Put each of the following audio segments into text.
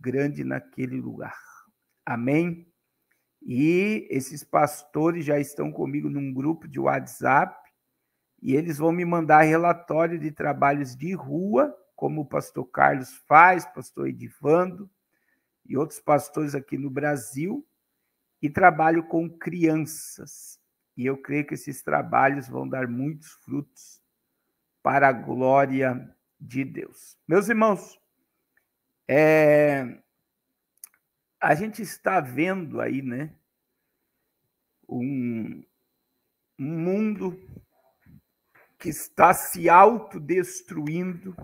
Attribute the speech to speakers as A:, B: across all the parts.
A: grande naquele lugar. Amém? E esses pastores já estão comigo num grupo de WhatsApp e eles vão me mandar relatório de trabalhos de rua, como o pastor Carlos faz, pastor Edivando e outros pastores aqui no Brasil, e trabalho com crianças. E eu creio que esses trabalhos vão dar muitos frutos para a glória de Deus. Meus irmãos, a gente está vendo aí, né, um mundo que está se autodestruindo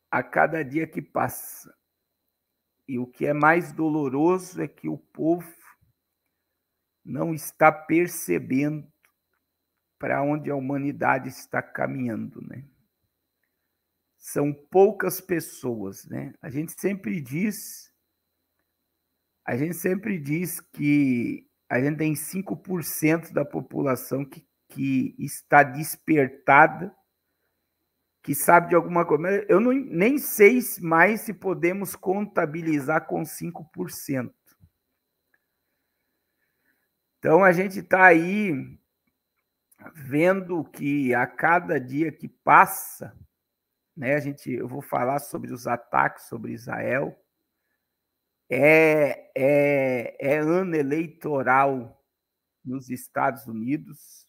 A: a cada dia que passa. E o que é mais doloroso é que o povo não está percebendo para onde a humanidade está caminhando, né? São poucas pessoas, né? A gente sempre diz que a gente tem 5% da população que está despertada, que sabe de alguma coisa. Eu nem sei mais se podemos contabilizar com 5%. Então, a gente está aí vendo que a cada dia que passa, né, eu vou falar sobre os ataques sobre Israel, é ano eleitoral nos Estados Unidos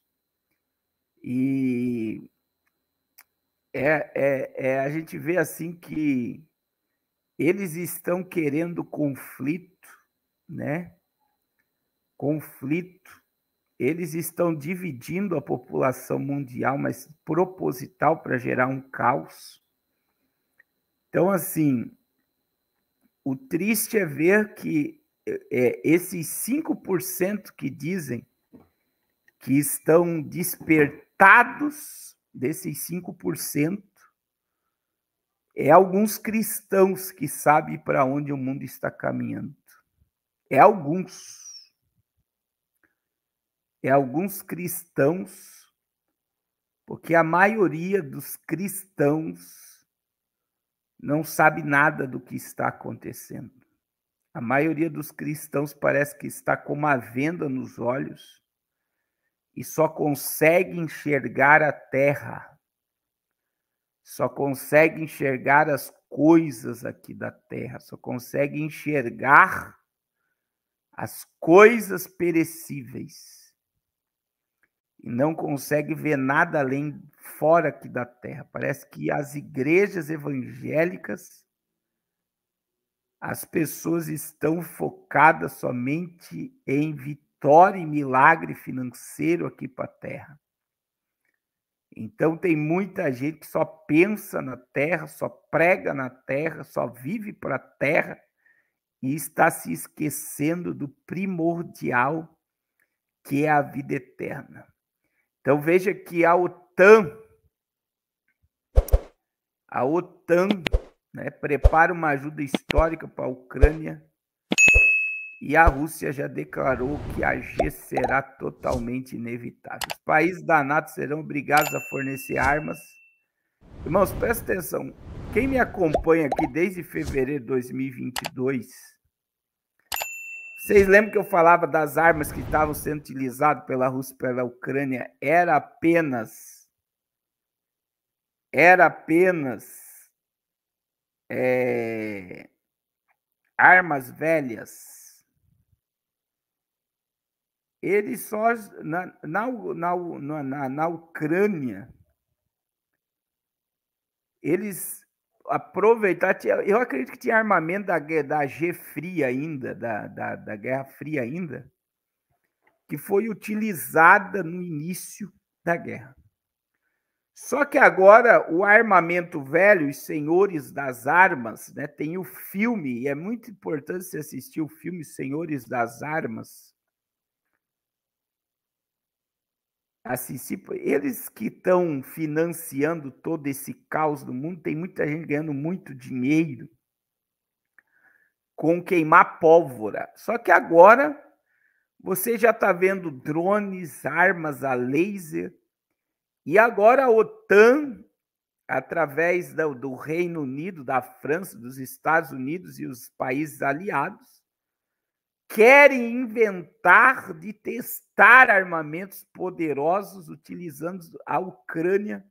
A: e a gente vê assim que eles estão querendo conflito, né? Conflito. Eles estão dividindo a população mundial, mas proposital para gerar um caos. Então, assim, o triste é ver que esses 5% que dizem que estão despertados, desses 5%, alguns cristãos que sabem para onde o mundo está caminhando. Alguns cristãos, porque a maioria dos cristãos não sabe nada do que está acontecendo. A maioria dos cristãos parece que está com uma venda nos olhos e só consegue enxergar a terra, só consegue enxergar as coisas aqui da terra, só consegue enxergar as coisas perecíveis e não consegue ver nada além fora aqui da terra. Parece que as igrejas evangélicas, as pessoas estão focadas somente em vitória e milagre financeiro aqui para a terra. Então tem muita gente que só pensa na terra, só prega na terra, só vive para a terra e está se esquecendo do primordial, que é a vida eterna. Então veja que a OTAN, né, prepara uma ajuda histórica para a Ucrânia e a Rússia já declarou que a guerra será totalmente inevitável. Os países da NATO serão obrigados a fornecer armas. Irmãos, presta atenção. Quem me acompanha aqui desde fevereiro de 2022, vocês lembram que eu falava das armas que estavam sendo utilizadas pela Rússia e pela Ucrânia? Era apenas armas velhas. Eles só na Ucrânia, eles aproveitaram. Eu acredito que tinha armamento da Guerra Fria ainda, da Guerra Fria ainda, que foi utilizada no início da guerra. Só que agora o armamento velho, os senhores das armas, né, tem o filme, e é muito importante você assistir o filme Senhores das Armas. Eles que estão financiando todo esse caos do mundo, tem muita gente ganhando muito dinheiro com queimar pólvora. Só que agora você já está vendo drones, armas a laser, e agora a OTAN através do Reino Unido, da França, dos Estados Unidos e os países aliados, querem inventar de testar armamentos poderosos, utilizando a Ucrânia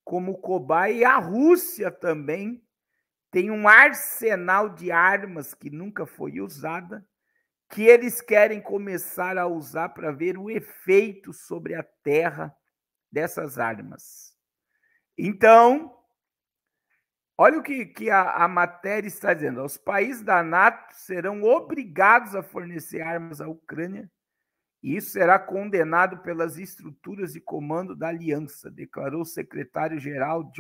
A: como cobaia, e a Rússia também tem um arsenal de armas que nunca foi usada, que eles querem começar a usar para ver o efeito sobre a terra dessas armas. Então, olha o que a matéria está dizendo. Os países da NATO serão obrigados a fornecer armas à Ucrânia, e isso será condenado pelas estruturas de comando da aliança, declarou o secretário-geral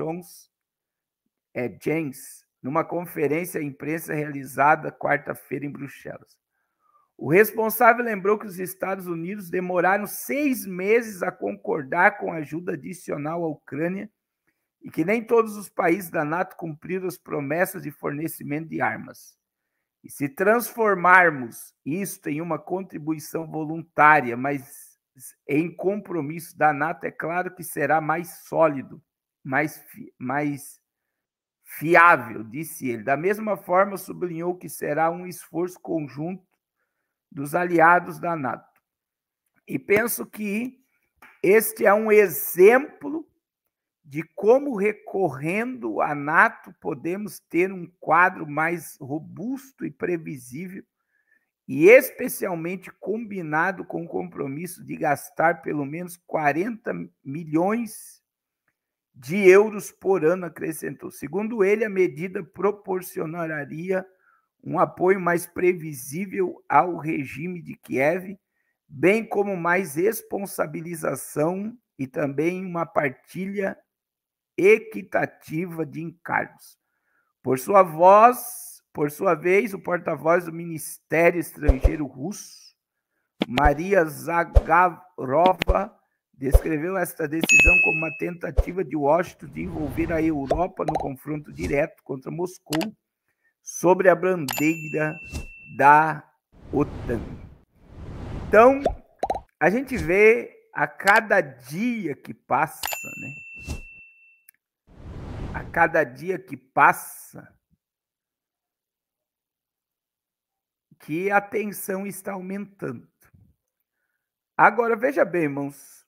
A: Jens, numa conferência à imprensa realizada quarta-feira em Bruxelas. O responsável lembrou que os Estados Unidos demoraram 6 meses a concordar com ajuda adicional à Ucrânia e que nem todos os países da NATO cumpriram as promessas de fornecimento de armas. E se transformarmos isto em uma contribuição voluntária, mas em compromisso da NATO, é claro que será mais sólido, mais fiável, disse ele. Da mesma forma, sublinhou que será um esforço conjunto dos aliados da NATO. E penso que este é um exemplo de como, recorrendo à NATO, podemos ter um quadro mais robusto e previsível, e especialmente combinado com o compromisso de gastar pelo menos 40 milhões de euros por ano, acrescentou. Segundo ele, a medida proporcionaria um apoio mais previsível ao regime de Kiev, bem como mais responsabilização e também uma partilha equitativa de encargos. Por sua vez, o porta-voz do Ministério Estrangeiro russo, Maria Zakharova, descreveu esta decisão como uma tentativa de Washington de envolver a Europa no confronto direto contra Moscou sobre a bandeira da OTAN. Então, a gente vê a cada dia que passa, né? A cada dia que passa, que a tensão está aumentando. Agora, veja bem, irmãos,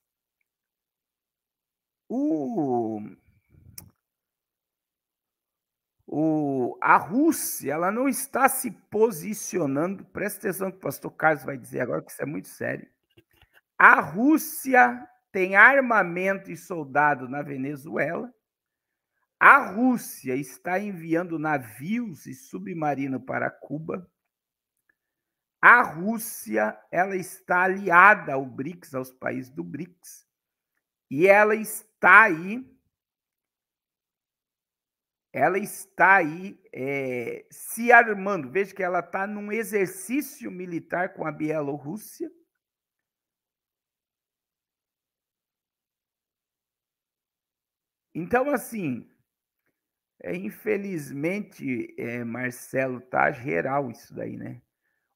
A: a Rússia, ela não está se posicionando, presta atenção que o pastor Carlos vai dizer agora, que isso é muito sério. A Rússia tem armamento e soldado na Venezuela. A Rússia está enviando navios e submarinos para Cuba. A Rússia, ela está aliada ao BRICS, aos países do BRICS, e ela está aí se armando. Veja que ela está num exercício militar com a Bielorrússia. Então, assim, infelizmente, Marcelo, tá geral isso daí, né?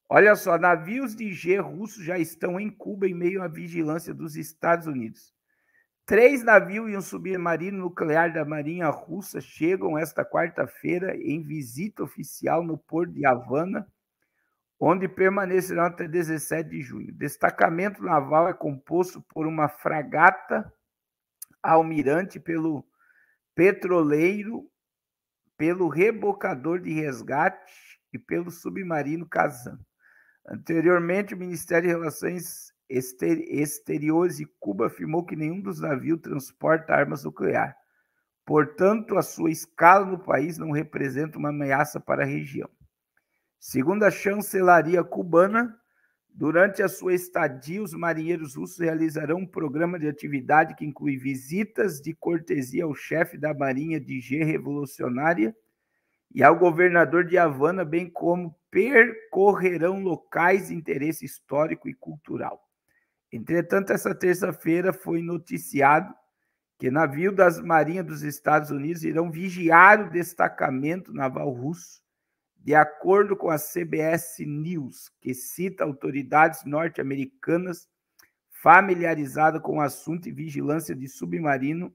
A: Olha só, navios de G russos já estão em Cuba em meio à vigilância dos Estados Unidos. 3 navios e um submarino nuclear da Marinha Russa chegam esta quarta-feira em visita oficial no Porto de Havana, onde permanecerão até 17 de junho. O destacamento naval é composto por uma fragata almirante, pelo petroleiro, pelo rebocador de resgate e pelo submarino Kazan. Anteriormente, o Ministério de Relações Exteriores de Cuba afirmou que nenhum dos navios transporta armas nucleares. Portanto, a sua escala no país não representa uma ameaça para a região. Segundo a chancelaria cubana, durante a sua estadia, os marinheiros russos realizarão um programa de atividade que inclui visitas de cortesia ao chefe da Marinha de G Revolucionária e ao governador de Havana, bem como percorrerão locais de interesse histórico e cultural. Entretanto, essa terça-feira foi noticiado que navios das Marinhas dos Estados Unidos irão vigiar o destacamento naval russo, de acordo com a CBS News, que cita autoridades norte-americanas familiarizadas com o assunto e vigilância de submarino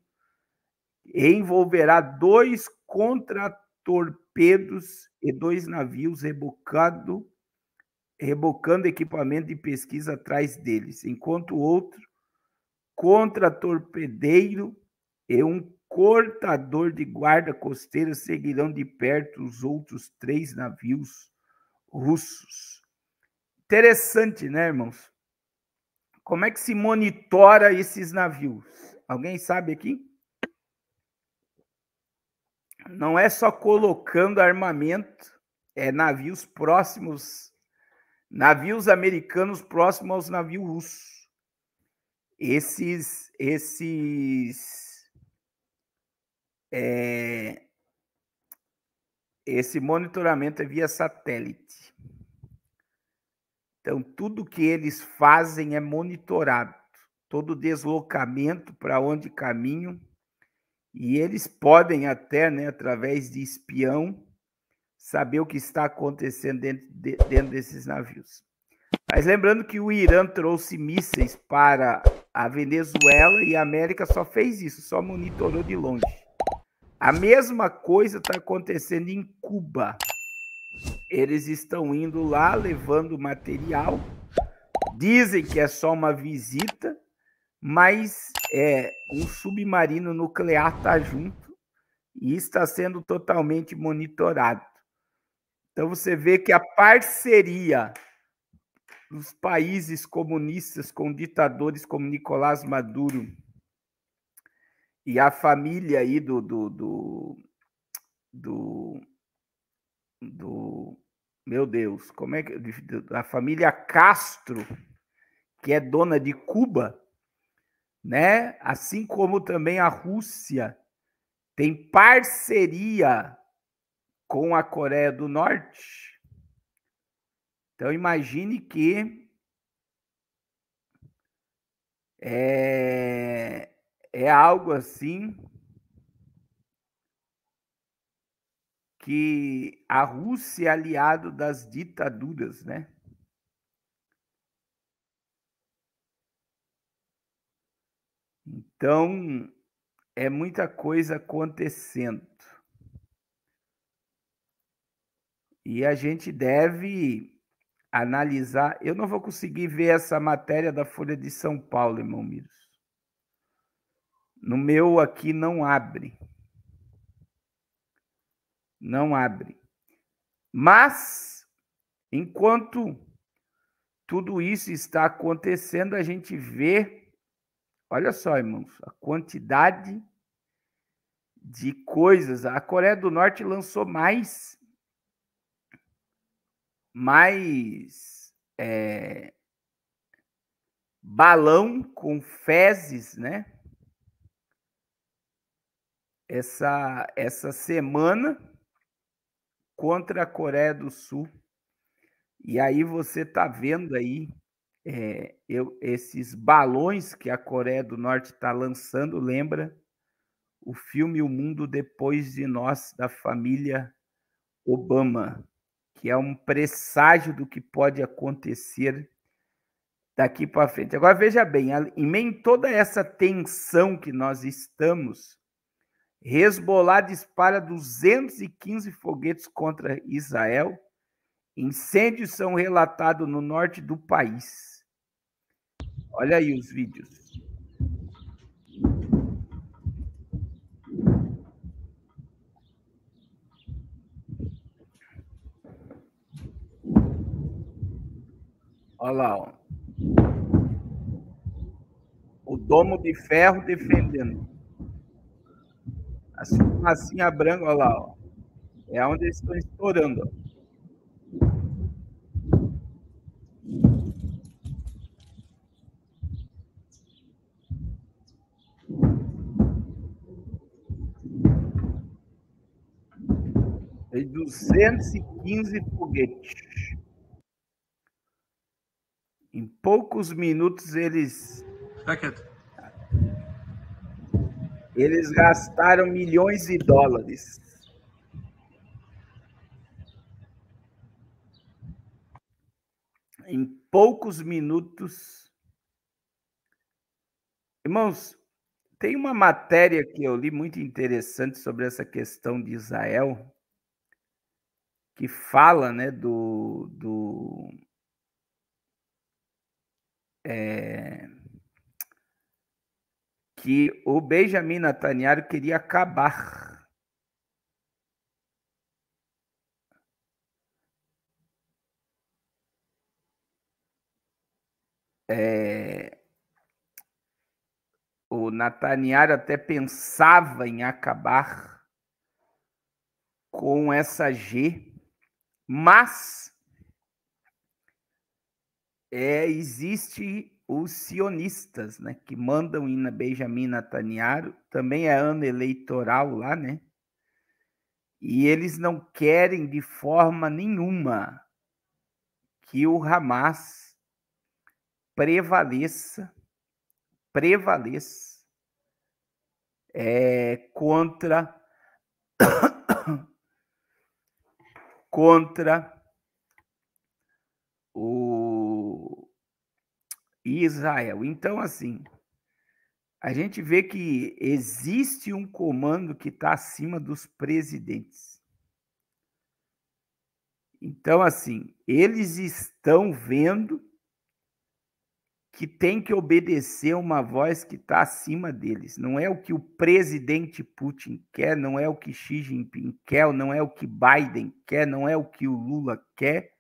A: e envolverá 2 contratorpedos e 2 navios rebocando equipamento de pesquisa atrás deles, enquanto o outro contratorpedeiro e um cortador de guarda costeira seguirão de perto os outros 3 navios russos. Interessante, né, irmãos? Como é que se monitora esses navios? Alguém sabe aqui? Não é só colocando armamento, é navios próximos, navios americanos próximos aos navios russos. Esse monitoramento é via satélite. Então, tudo que eles fazem é monitorado. Todo deslocamento para onde caminham. E eles podem até, né, através de espião, saber o que está acontecendo dentro desses navios. Mas lembrando que o Irã trouxe mísseis para a Venezuela e a América só fez isso, só monitorou de longe. A mesma coisa está acontecendo em Cuba. Eles estão indo lá, levando material, dizem que é só uma visita, mas um submarino nuclear está junto e está sendo totalmente monitorado. Então você vê que a parceria dos países comunistas com ditadores como Nicolás Maduro e a família aí meu Deus, como é que a família Castro, que é dona de Cuba, né? Assim como também a Rússia tem parceria com a Coreia do Norte. Então imagine que é algo assim que a Rússia é aliado das ditaduras, né? Então, é muita coisa acontecendo. E a gente deve analisar. Eu não vou conseguir ver essa matéria da Folha de São Paulo, irmão Miros. No meu aqui não abre. Não abre. Mas, enquanto tudo isso está acontecendo, a gente vê, olha só, irmãos, a quantidade de coisas. A Coreia do Norte lançou mais balão com fezes, né? Essa semana contra a Coreia do Sul. E aí você está vendo aí esses balões que a Coreia do Norte está lançando, lembra o filme O Mundo Depois de Nós, da família Obama, que é um presságio do que pode acontecer daqui para frente. Agora, veja bem, em meio a toda essa tensão que nós estamos, Hezbollah dispara 215 foguetes contra Israel. Incêndios são relatados no norte do país. Olha aí os vídeos. Olha lá, ó. O domo de ferro defendendo. A fumacinha branca, olha lá, ó. É onde eles estão estourando, ó. Tem 215 foguetes. Em poucos minutos eles gastaram milhões de dólares. Em poucos minutos. Irmãos, Tem uma matéria que eu li muito interessante sobre essa questão de Israel, que fala, né, que o Benjamin Netanyahu queria acabar o Netanyahu até pensava em acabar com essa G, mas existe os sionistas, né, que mandam ir na Benjamin Netanyahu, também é ano eleitoral lá, né? E eles não querem de forma nenhuma que o Hamas prevaleça contra o Israel. Então, assim, a gente vê que existe um comando que está acima dos presidentes. Então, assim, eles estão vendo que tem que obedecer uma voz que está acima deles. Não é o que o presidente Putin quer, não é o que Xi Jinping quer, não é o que Biden quer, não é o que o Lula quer.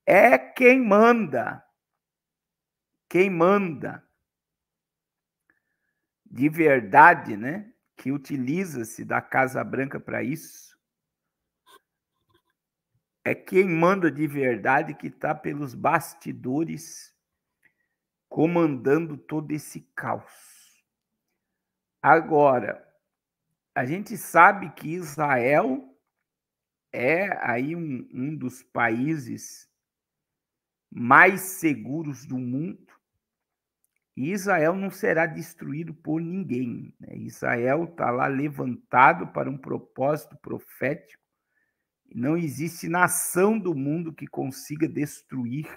A: É quem manda. Quem manda de verdade, né? Que utiliza-se da Casa Branca para isso. É quem manda de verdade que está pelos bastidores comandando todo esse caos. Agora, a gente sabe que Israel é aí um dos países mais seguros do mundo, e Israel não será destruído por ninguém, né? Israel está lá levantado para um propósito profético, e não existe nação do mundo que consiga destruir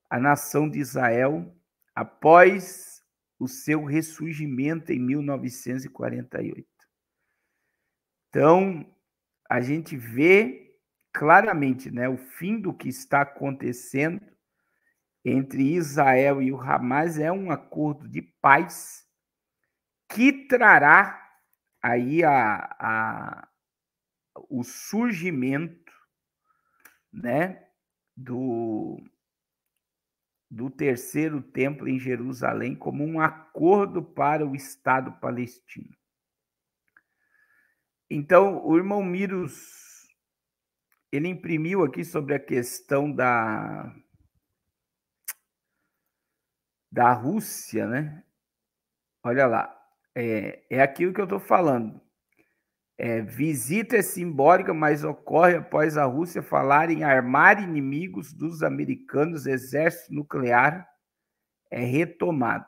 A: a nação de Israel após o seu ressurgimento em 1948. Então, a gente vê claramente, né, o fim do que está acontecendo entre Israel e o Hamas é um acordo de paz que trará aí o surgimento, né, do terceiro templo em Jerusalém como um acordo para o Estado palestino. Então, o irmão Miros, ele imprimiu aqui sobre a questão da Rússia, né? Olha lá, é aquilo que eu estou falando. Visita é simbólica, mas ocorre após a Rússia falar em armar inimigos dos americanos. Exército nuclear é retomado.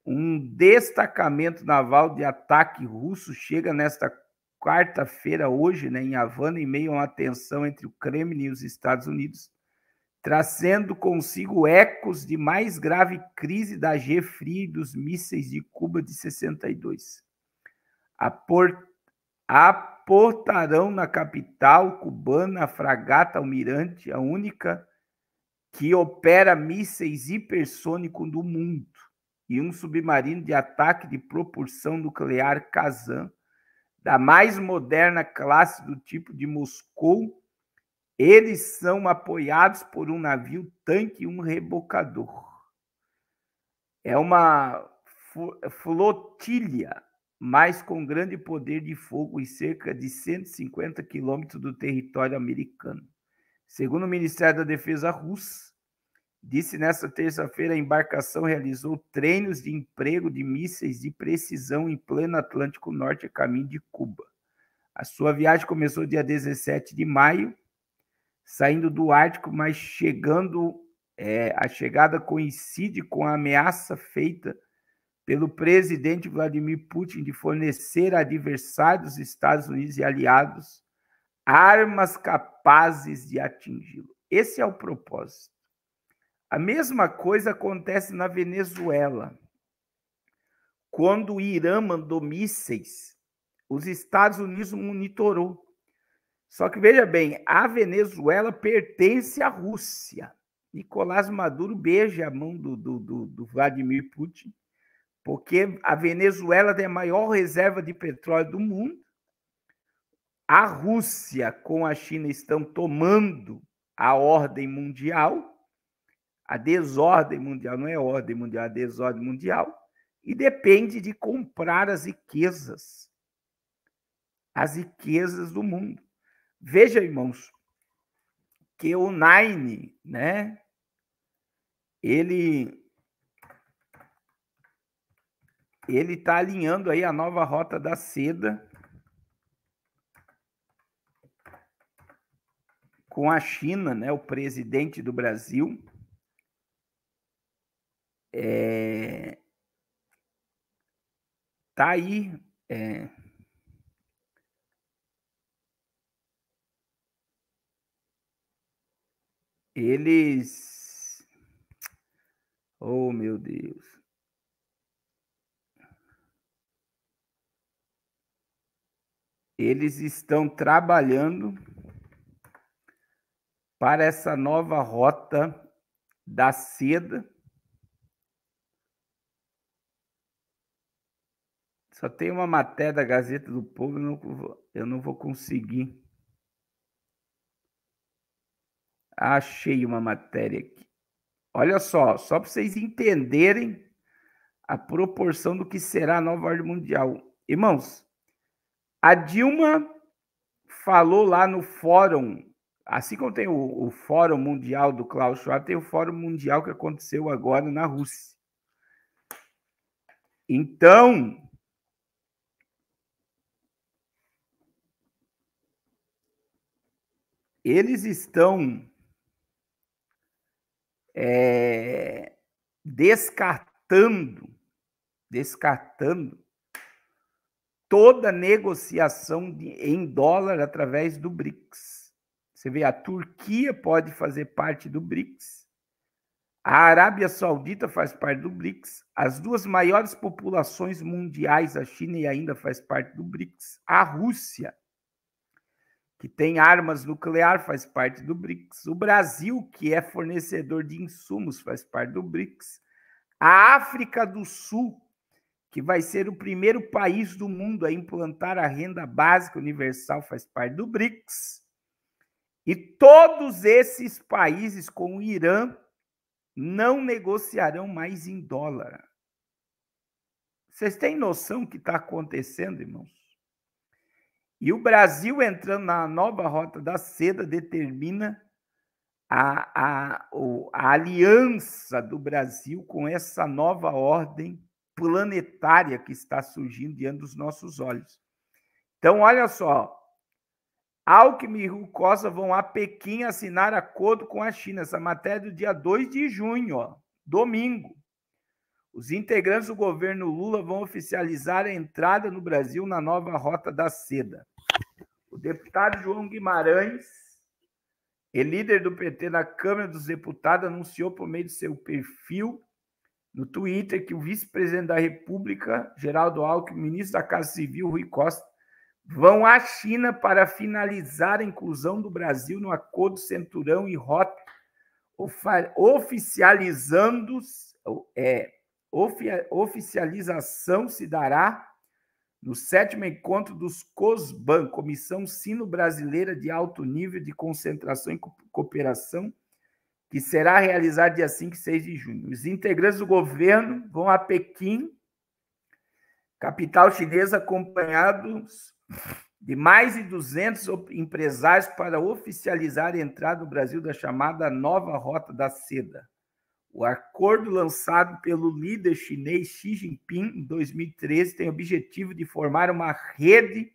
A: Um destacamento naval de ataque russo chega nesta quarta-feira, hoje, né, em Havana, em meio a uma tensão entre o Kremlin e os Estados Unidos, trazendo consigo ecos de mais grave crise da Guerra Fria e dos mísseis de Cuba de 62. Aportarão na capital cubana a fragata Almirante, a única que opera mísseis hipersônicos do mundo, e um submarino de ataque de propulsão nuclear Kazan, da mais moderna classe do tipo de Moscou. Eles são apoiados por um navio-tanque e um rebocador. É uma flotilha, mas com grande poder de fogo e cerca de 150 quilômetros do território americano. Segundo o Ministério da Defesa russo, disse nesta terça-feira, a embarcação realizou treinos de emprego de mísseis de precisão em pleno Atlântico Norte, a caminho de Cuba. A sua viagem começou dia 17 de maio, saindo do Ártico, mas a chegada coincide com a ameaça feita pelo presidente Vladimir Putin de fornecer a adversários dos Estados Unidos e aliados armas capazes de atingi-lo. Esse é o propósito. A mesma coisa acontece na Venezuela. quando o Irã mandou mísseis, os Estados Unidos monitorou. Só que, veja bem, a Venezuela pertence à Rússia. Nicolás Maduro beija a mão do Vladimir Putin, porque a Venezuela tem a maior reserva de petróleo do mundo. A Rússia com a China estão tomando a ordem mundial, a desordem mundial, não é ordem mundial, é a desordem mundial, e depende de comprar as riquezas do mundo. Veja, irmãos, que o Nine, né, ele está alinhando aí a nova rota da seda com a China, né, o presidente do Brasil. Tá aí. Eles. Oh, meu Deus. Eles estão trabalhando para essa nova rota da seda. Só tem uma matéria da Gazeta do Povo, eu não vou conseguir. Achei uma matéria aqui. Olha só para vocês entenderem a proporção do que será a nova ordem mundial. Irmãos, a Dilma falou lá no fórum, assim como tem o Fórum Mundial do Klaus Schwab, tem o Fórum Mundial que aconteceu agora na Rússia. Então, eles estão descartando toda negociação em dólar através do BRICS. Você vê, a Turquia pode fazer parte do BRICS, a Arábia Saudita faz parte do BRICS, as duas maiores populações mundiais, a China e ainda faz parte do BRICS, a Rússia, que tem armas nucleares, faz parte do BRICS, o Brasil, que é fornecedor de insumos, faz parte do BRICS, a África do Sul, que vai ser o primeiro país do mundo a implantar a renda básica universal, faz parte do BRICS. E todos esses países, com o Irã, não negociarão mais em dólar. Vocês têm noção do que está acontecendo, irmãos? E o Brasil, entrando na nova rota da seda, determina a aliança do Brasil com essa nova ordem planetária que está surgindo diante dos nossos olhos. Então, olha só, Alckmin e Rui Costa vão a Pequim assinar acordo com a China. Essa matéria é do dia 2 de junho, ó, domingo. Os integrantes do governo Lula vão oficializar a entrada no Brasil na nova rota da seda. O deputado João Guimarães, líder do PT na Câmara dos Deputados, anunciou por meio de seu perfil no Twitter que o vice-presidente da República, Geraldo Alckmin, ministro da Casa Civil, Rui Costa, vão à China para finalizar a inclusão do Brasil no Acordo Centurão e Rota, oficialização se dará no 7º encontro dos COSBAN, Comissão Sino-Brasileira de Alto Nível de Concentração e Cooperação, que será realizado dia 5 e 6 de junho. Os integrantes do governo vão a Pequim, capital chinesa, acompanhados de mais de 200 empresários para oficializar a entrada no Brasil da chamada Nova Rota da Seda. O acordo lançado pelo líder chinês Xi Jinping em 2013 tem o objetivo de formar uma rede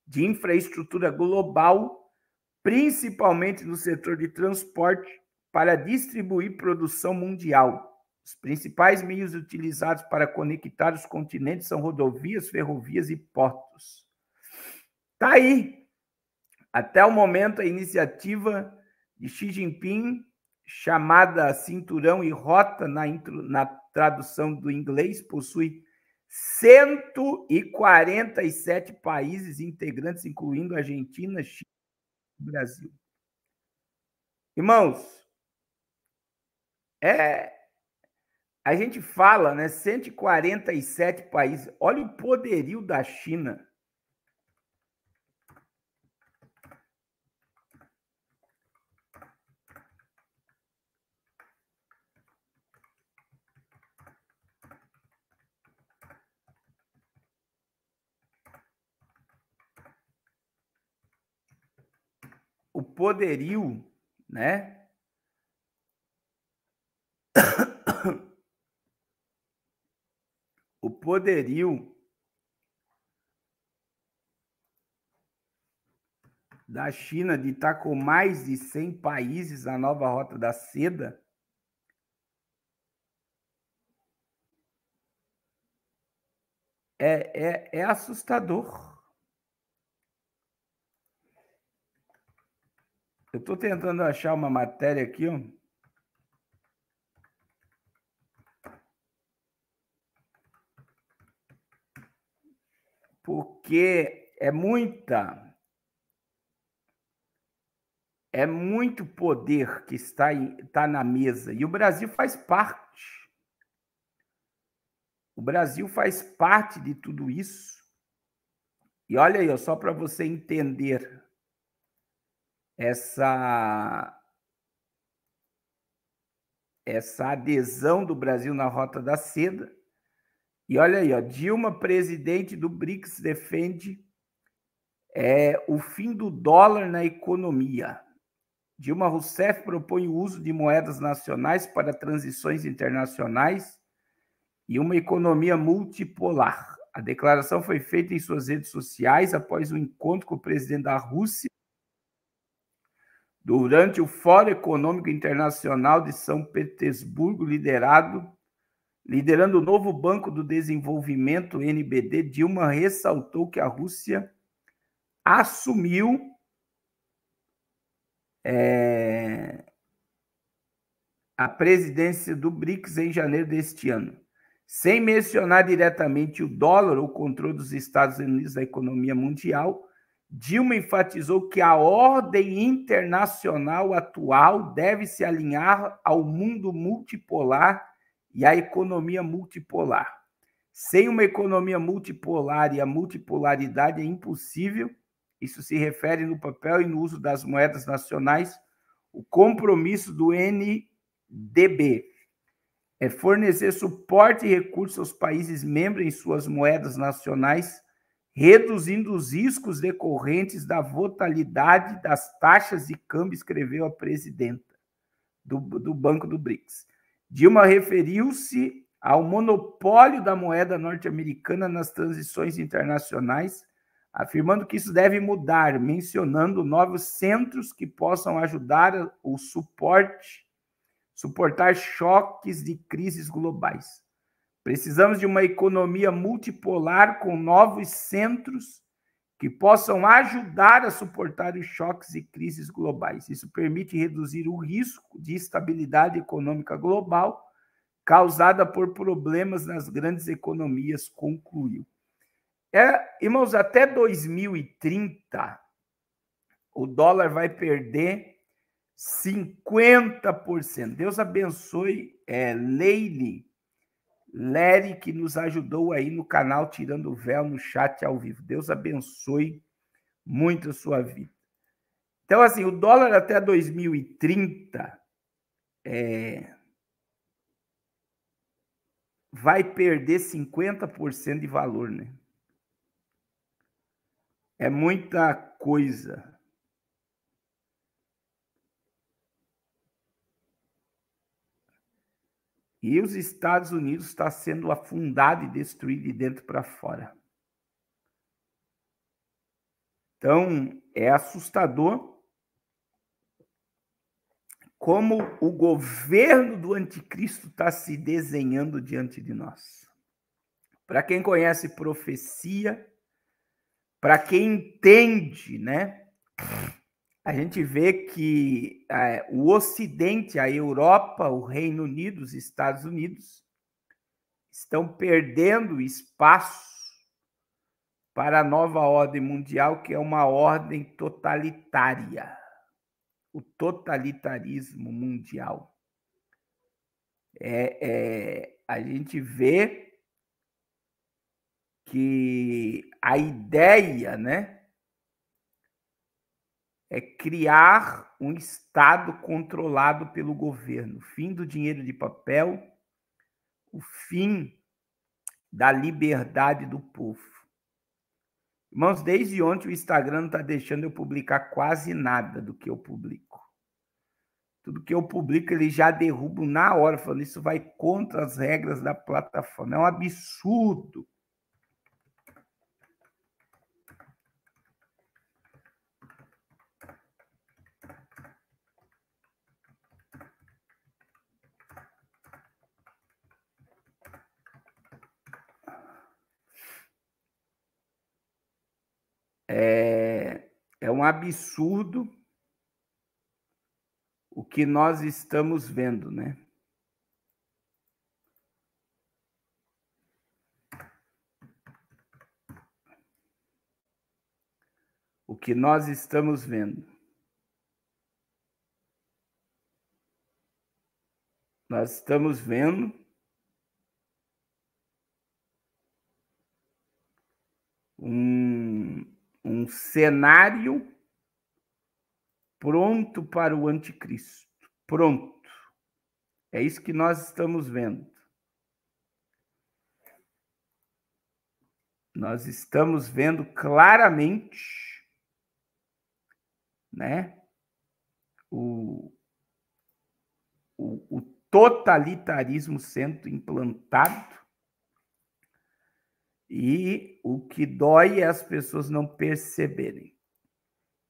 A: de infraestrutura global, principalmente no setor de transporte, para distribuir produção mundial. Os principais meios utilizados para conectar os continentes são rodovias, ferrovias e portos. Está aí. Até o momento, a iniciativa de Xi Jinping, chamada Cinturão e Rota na tradução do inglês, possui 147 países integrantes, incluindo Argentina, Chile e Brasil. Irmãos, a gente fala, né? 147 países. Olha o poderio da China. O poderio, né? O poderio da China de estar com mais de 100 países na nova Rota da Seda é assustador. Eu estou tentando achar uma matéria aqui, ó. Porque é muito poder que está na mesa. E o Brasil faz parte. O Brasil faz parte de tudo isso. E olha aí, ó, só para você entender essa adesão do Brasil na Rota da Seda. E olha aí, ó, Dilma, presidente do BRICS, defende o fim do dólar na economia. Dilma Rousseff propõe o uso de moedas nacionais para transições internacionais e uma economia multipolar. A declaração foi feita em suas redes sociais após um encontro com o presidente da Rússia durante o Fórum Econômico Internacional de São Petersburgo, liderando o novo Banco do Desenvolvimento, NBD. Dilma ressaltou que a Rússia assumiu a presidência do BRICS em janeiro deste ano. Sem mencionar diretamente o dólar ou o controle dos Estados Unidos da economia mundial, Dilma enfatizou que a ordem internacional atual deve se alinhar ao mundo multipolar e à economia multipolar. Sem uma economia multipolar e a multipolaridade é impossível. Isso se refere no papel e no uso das moedas nacionais. O compromisso do NDB é fornecer suporte e recursos aos países membros em suas moedas nacionais, reduzindo os riscos decorrentes da volatilidade das taxas de câmbio, escreveu a presidenta do Banco do BRICS. Dilma referiu-se ao monopólio da moeda norte-americana nas transições internacionais, afirmando que isso deve mudar, mencionando novos centros que possam ajudar o suportar choques de crises globais. Precisamos de uma economia multipolar com novos centros que possam ajudar a suportar os choques e crises globais. Isso permite reduzir o risco de instabilidade econômica global causada por problemas nas grandes economias, concluiu. Irmãos, até 2030, o dólar vai perder 50%. Deus abençoe Lery, que nos ajudou aí no canal Tirando o Véu, no chat ao vivo. Deus abençoe muito a sua vida. Então, assim, o dólar até 2030 vai perder 50% de valor, né? É muita coisa. E os Estados Unidos está sendo afundado e destruído de dentro para fora. Então, é assustador como o governo do anticristo está se desenhando diante de nós. Para quem conhece profecia, para quem entende, né? A gente vê que o Ocidente, a Europa, o Reino Unido, os Estados Unidos, estão perdendo espaço para a nova ordem mundial, que é uma ordem totalitária, o totalitarismo mundial. A gente vê que a ideia, né, é criar um Estado controlado pelo governo, fim do dinheiro de papel, o fim da liberdade do povo. Irmãos, desde ontem o Instagram não está deixando eu publicar quase nada do que eu publico. Tudo que eu publico, eles já derrubam na hora, falando isso vai contra as regras da plataforma. É um absurdo. É um absurdo o que nós estamos vendo, né? O que nós estamos vendo. Nós estamos vendo um cenário pronto para o anticristo. Pronto. É isso que nós estamos vendo. Nós estamos vendo claramente, né, o totalitarismo sendo implantado, e o que dói é as pessoas não perceberem.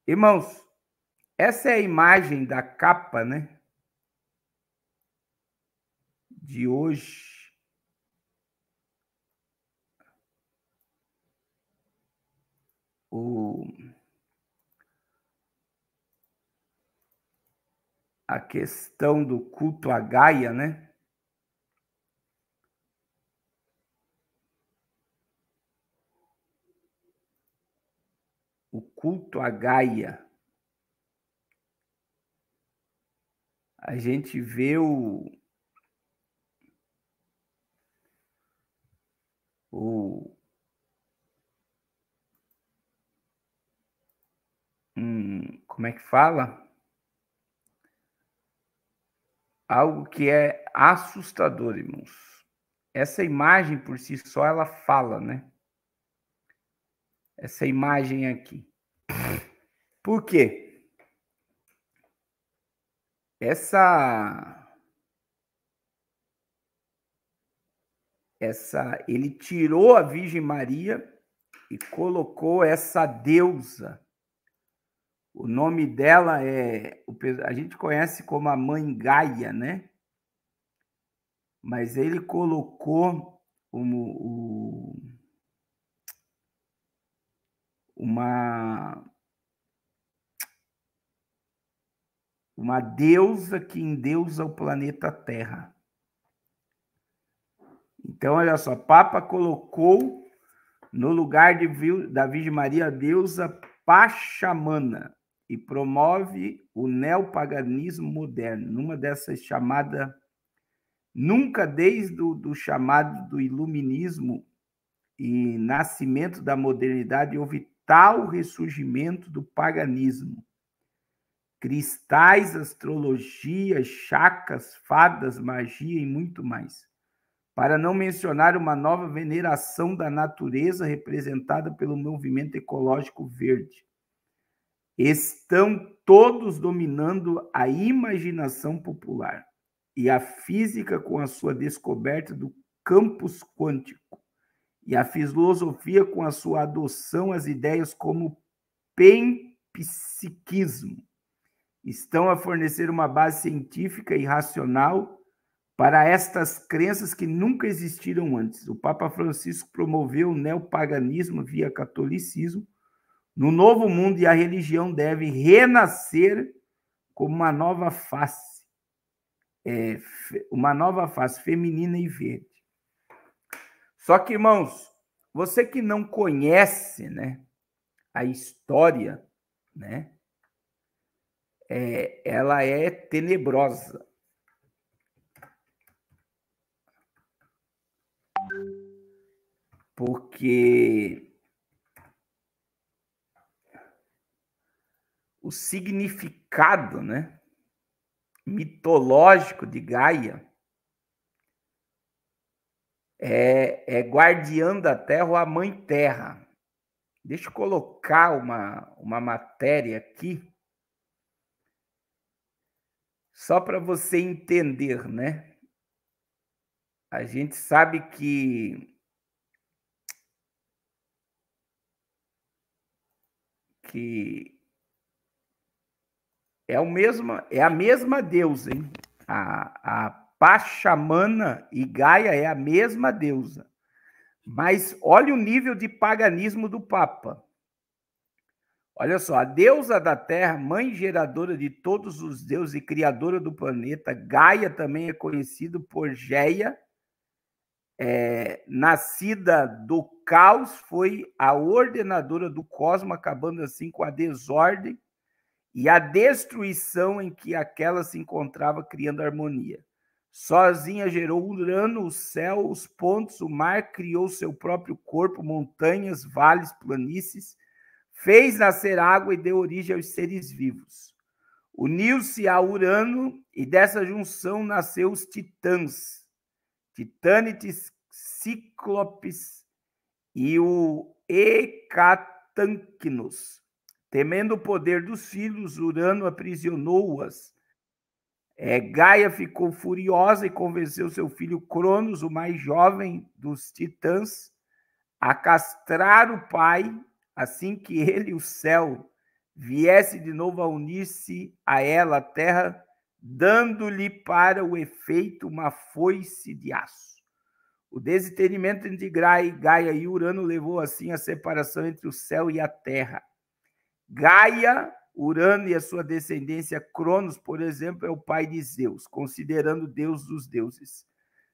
A: Irmãos, essa é a imagem da capa, né, de hoje. A questão do culto a Gaia, né? O culto a Gaia. A gente vê como é que fala? Algo que é assustador, irmãos. Essa imagem por si só, ela fala, né? Essa imagem aqui. Por quê? Ele tirou a Virgem Maria e colocou essa deusa. O nome dela a gente conhece como a Mãe Gaia, né? Mas ele colocou uma deusa que endeusa o planeta Terra. Então, olha só, Papa colocou no lugar da Virgem Maria a deusa Pachamama e promove o neopaganismo moderno, numa dessas chamadas. Nunca desde o chamado do iluminismo e nascimento da modernidade houve tal ressurgimento do paganismo. Cristais, astrologia, chakras, fadas, magia e muito mais. Para não mencionar uma nova veneração da natureza representada pelo movimento ecológico verde. Estão todos dominando a imaginação popular e a física com a sua descoberta do campus quântico e a filosofia com a sua adoção às ideias como panpsiquismo estão a fornecer uma base científica e racional para estas crenças que nunca existiram antes. O Papa Francisco promoveu o neopaganismo via catolicismo no novo mundo e a religião deve renascer como uma nova face feminina e verde. Só que, irmãos, você que não conhece, né, a história, né, ela é tenebrosa. Porque o significado, né, mitológico de Gaia é guardiã da Terra ou a Mãe Terra. Deixa eu colocar uma matéria aqui, só para você entender, né? A gente sabe que é a mesma deusa, hein? A Pachamama e Gaia é a mesma deusa. Mas olha o nível de paganismo do Papa. Olha só, a deusa da terra, mãe geradora de todos os deuses e criadora do planeta, Gaia também é conhecido por Geia, nascida do caos, foi a ordenadora do cosmos, acabando assim com a desordem e a destruição em que aquela se encontrava, criando harmonia. Sozinha gerou Urano, o céu, os pontos, o mar, criou seu próprio corpo, montanhas, vales, planícies, fez nascer água e deu origem aos seres vivos. Uniu-se a Urano e dessa junção nasceu os titãs, Titânides, Cíclopes e o Hecatânquinos. Temendo o poder dos filhos, Urano aprisionou-as. Gaia ficou furiosa e convenceu seu filho Cronos, o mais jovem dos titãs, a castrar o pai, assim que ele, o céu, viesse de novo a unir-se a ela, a terra, dando-lhe para o efeito uma foice de aço. O desentendimento entre Gaia e Urano levou assim à separação entre o céu e a terra. Gaia, Urano e a sua descendência, Cronos, por exemplo, é o pai de Zeus, considerando Deus dos deuses.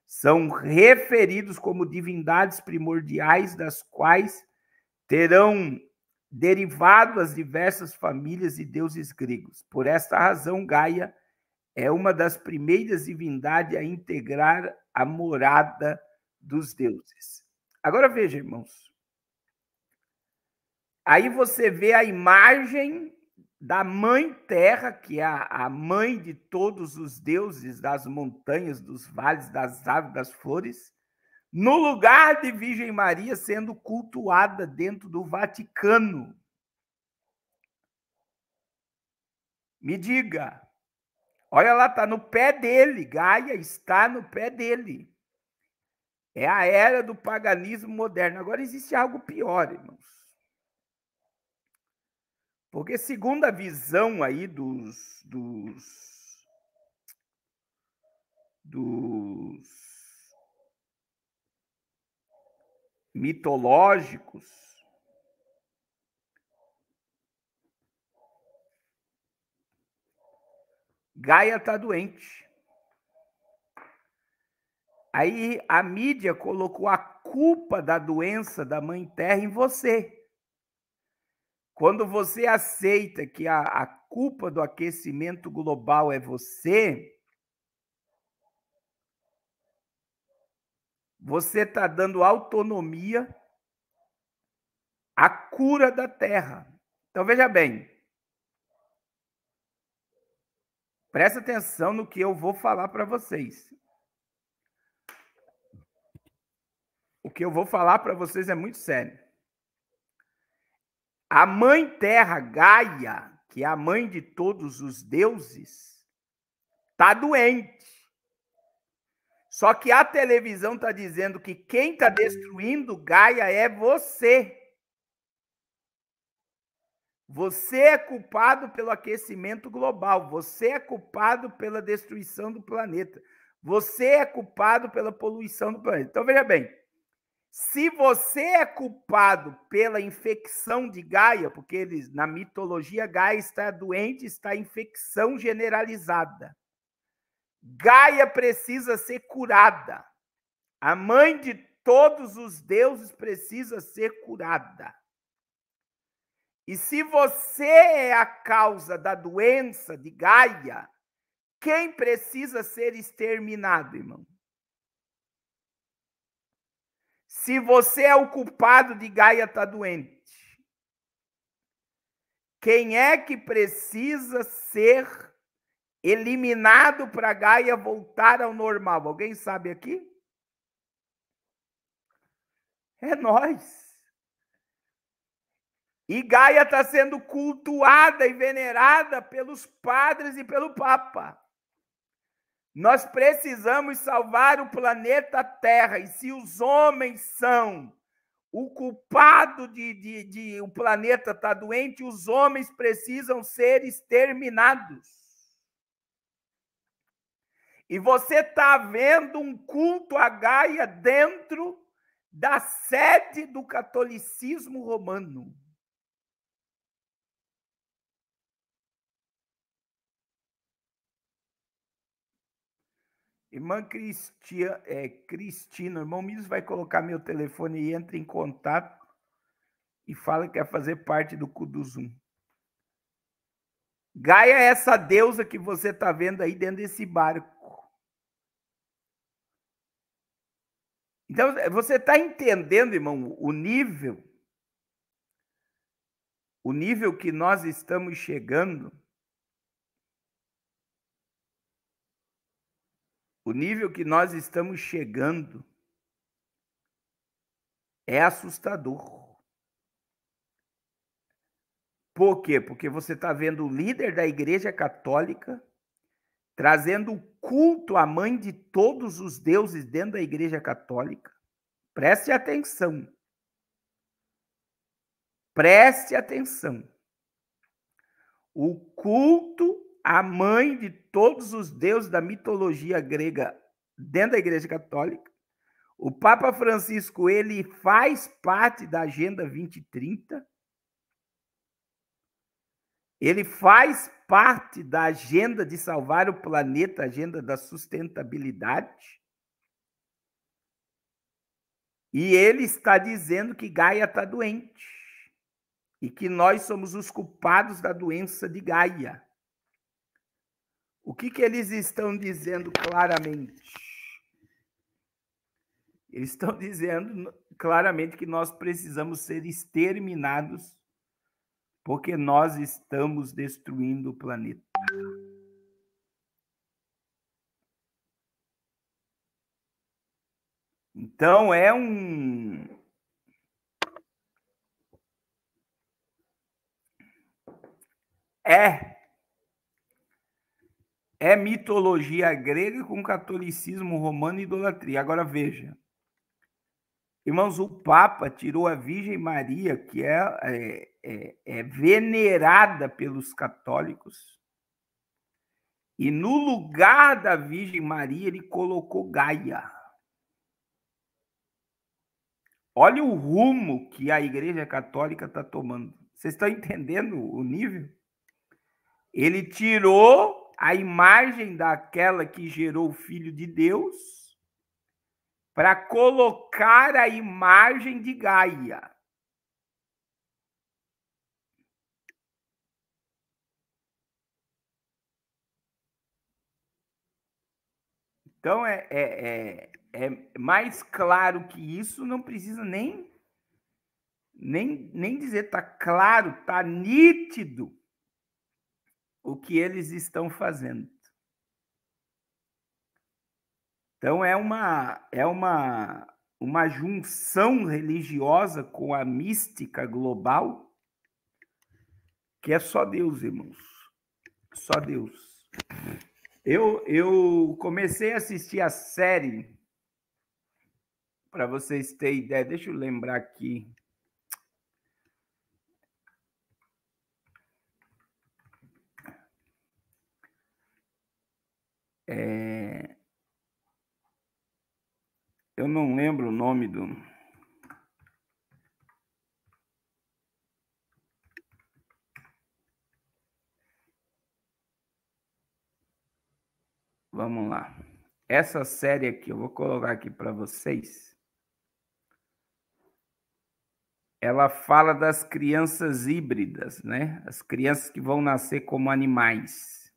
A: São referidos como divindades primordiais, das quais terão derivado as diversas famílias e deuses gregos. Por esta razão, Gaia é uma das primeiras divindades a integrar a morada dos deuses. Agora veja, irmãos. Aí você vê a imagem da Mãe Terra, que é a mãe de todos os deuses, das montanhas, dos vales, das aves, das flores, no lugar de Virgem Maria sendo cultuada dentro do Vaticano. Me diga. Olha lá, está no pé dele. Gaia está no pé dele. É a era do paganismo moderno. Agora existe algo pior, irmãos. Porque segundo a visão aí dos mitológicos, Gaia está doente. Aí a mídia colocou a culpa da doença da Mãe Terra em você. Quando você aceita que a culpa do aquecimento global é você está dando autonomia à cura da Terra. Então, veja bem. Presta atenção no que eu vou falar para vocês. O que eu vou falar para vocês é muito sério. A Mãe Terra, Gaia, que é a mãe de todos os deuses, está doente. Só que a televisão está dizendo que quem está destruindo Gaia é você. Você é culpado pelo aquecimento global. Você é culpado pela destruição do planeta. Você é culpado pela poluição do planeta. Então, veja bem. Se você é culpado pela infecção de Gaia, porque na mitologia Gaia está doente, está em infecção generalizada. Gaia precisa ser curada. A mãe de todos os deuses precisa ser curada. E se você é a causa da doença de Gaia, quem precisa ser exterminado, irmão? Se você é o culpado de Gaia estar doente, quem é que precisa ser eliminado para Gaia voltar ao normal? Alguém sabe aqui? É nós. E Gaia está sendo cultuada e venerada pelos padres e pelo Papa. Nós precisamos salvar o planeta Terra. E se os homens são o culpado de o planeta estar doente, os homens precisam ser exterminados. E você está vendo um culto a Gaia dentro da sede do catolicismo romano. Irmã Cristina, irmão Milos vai colocar meu telefone e entra em contato e fala que quer fazer parte do culto do Zoom. Gaia é essa deusa que você está vendo aí dentro desse barco. Então, você está entendendo, irmão, o nível que nós estamos chegando? O nível que nós estamos chegando é assustador. Por quê? Porque você está vendo o líder da Igreja Católica trazendo o culto à mãe de todos os deuses dentro da Igreja Católica. Preste atenção. Preste atenção. O culto à mãe de todos os deuses da mitologia grega dentro da Igreja Católica. O Papa Francisco, ele faz parte da Agenda 2030. Ele faz parte da agenda de salvar o planeta, a agenda da sustentabilidade. E ele está dizendo que Gaia está doente e que nós somos os culpados da doença de Gaia. O que eles estão dizendo claramente? Eles estão dizendo claramente que nós precisamos ser exterminados porque nós estamos destruindo o planeta. Então, é mitologia grega com catolicismo romano e idolatria. Agora, veja. Irmãos, o Papa tirou a Virgem Maria, que é venerada pelos católicos, e no lugar da Virgem Maria ele colocou Gaia. Olha o rumo que a Igreja Católica está tomando. Vocês estão entendendo o nível? Ele tirou a imagem daquela que gerou o Filho de Deus para colocar a imagem de Gaia. Então, é mais claro que isso, não precisa nem dizer, está claro, está nítido o que eles estão fazendo. Então, é uma junção religiosa com a mística global que é só Deus, irmãos. Só Deus. Eu comecei a assistir a série, para vocês terem ideia, deixa eu lembrar aqui. Eu não lembro o nome do... Vamos lá. Essa série aqui, eu vou colocar aqui para vocês. ela fala das crianças híbridas, né? As crianças que vão nascer como animais.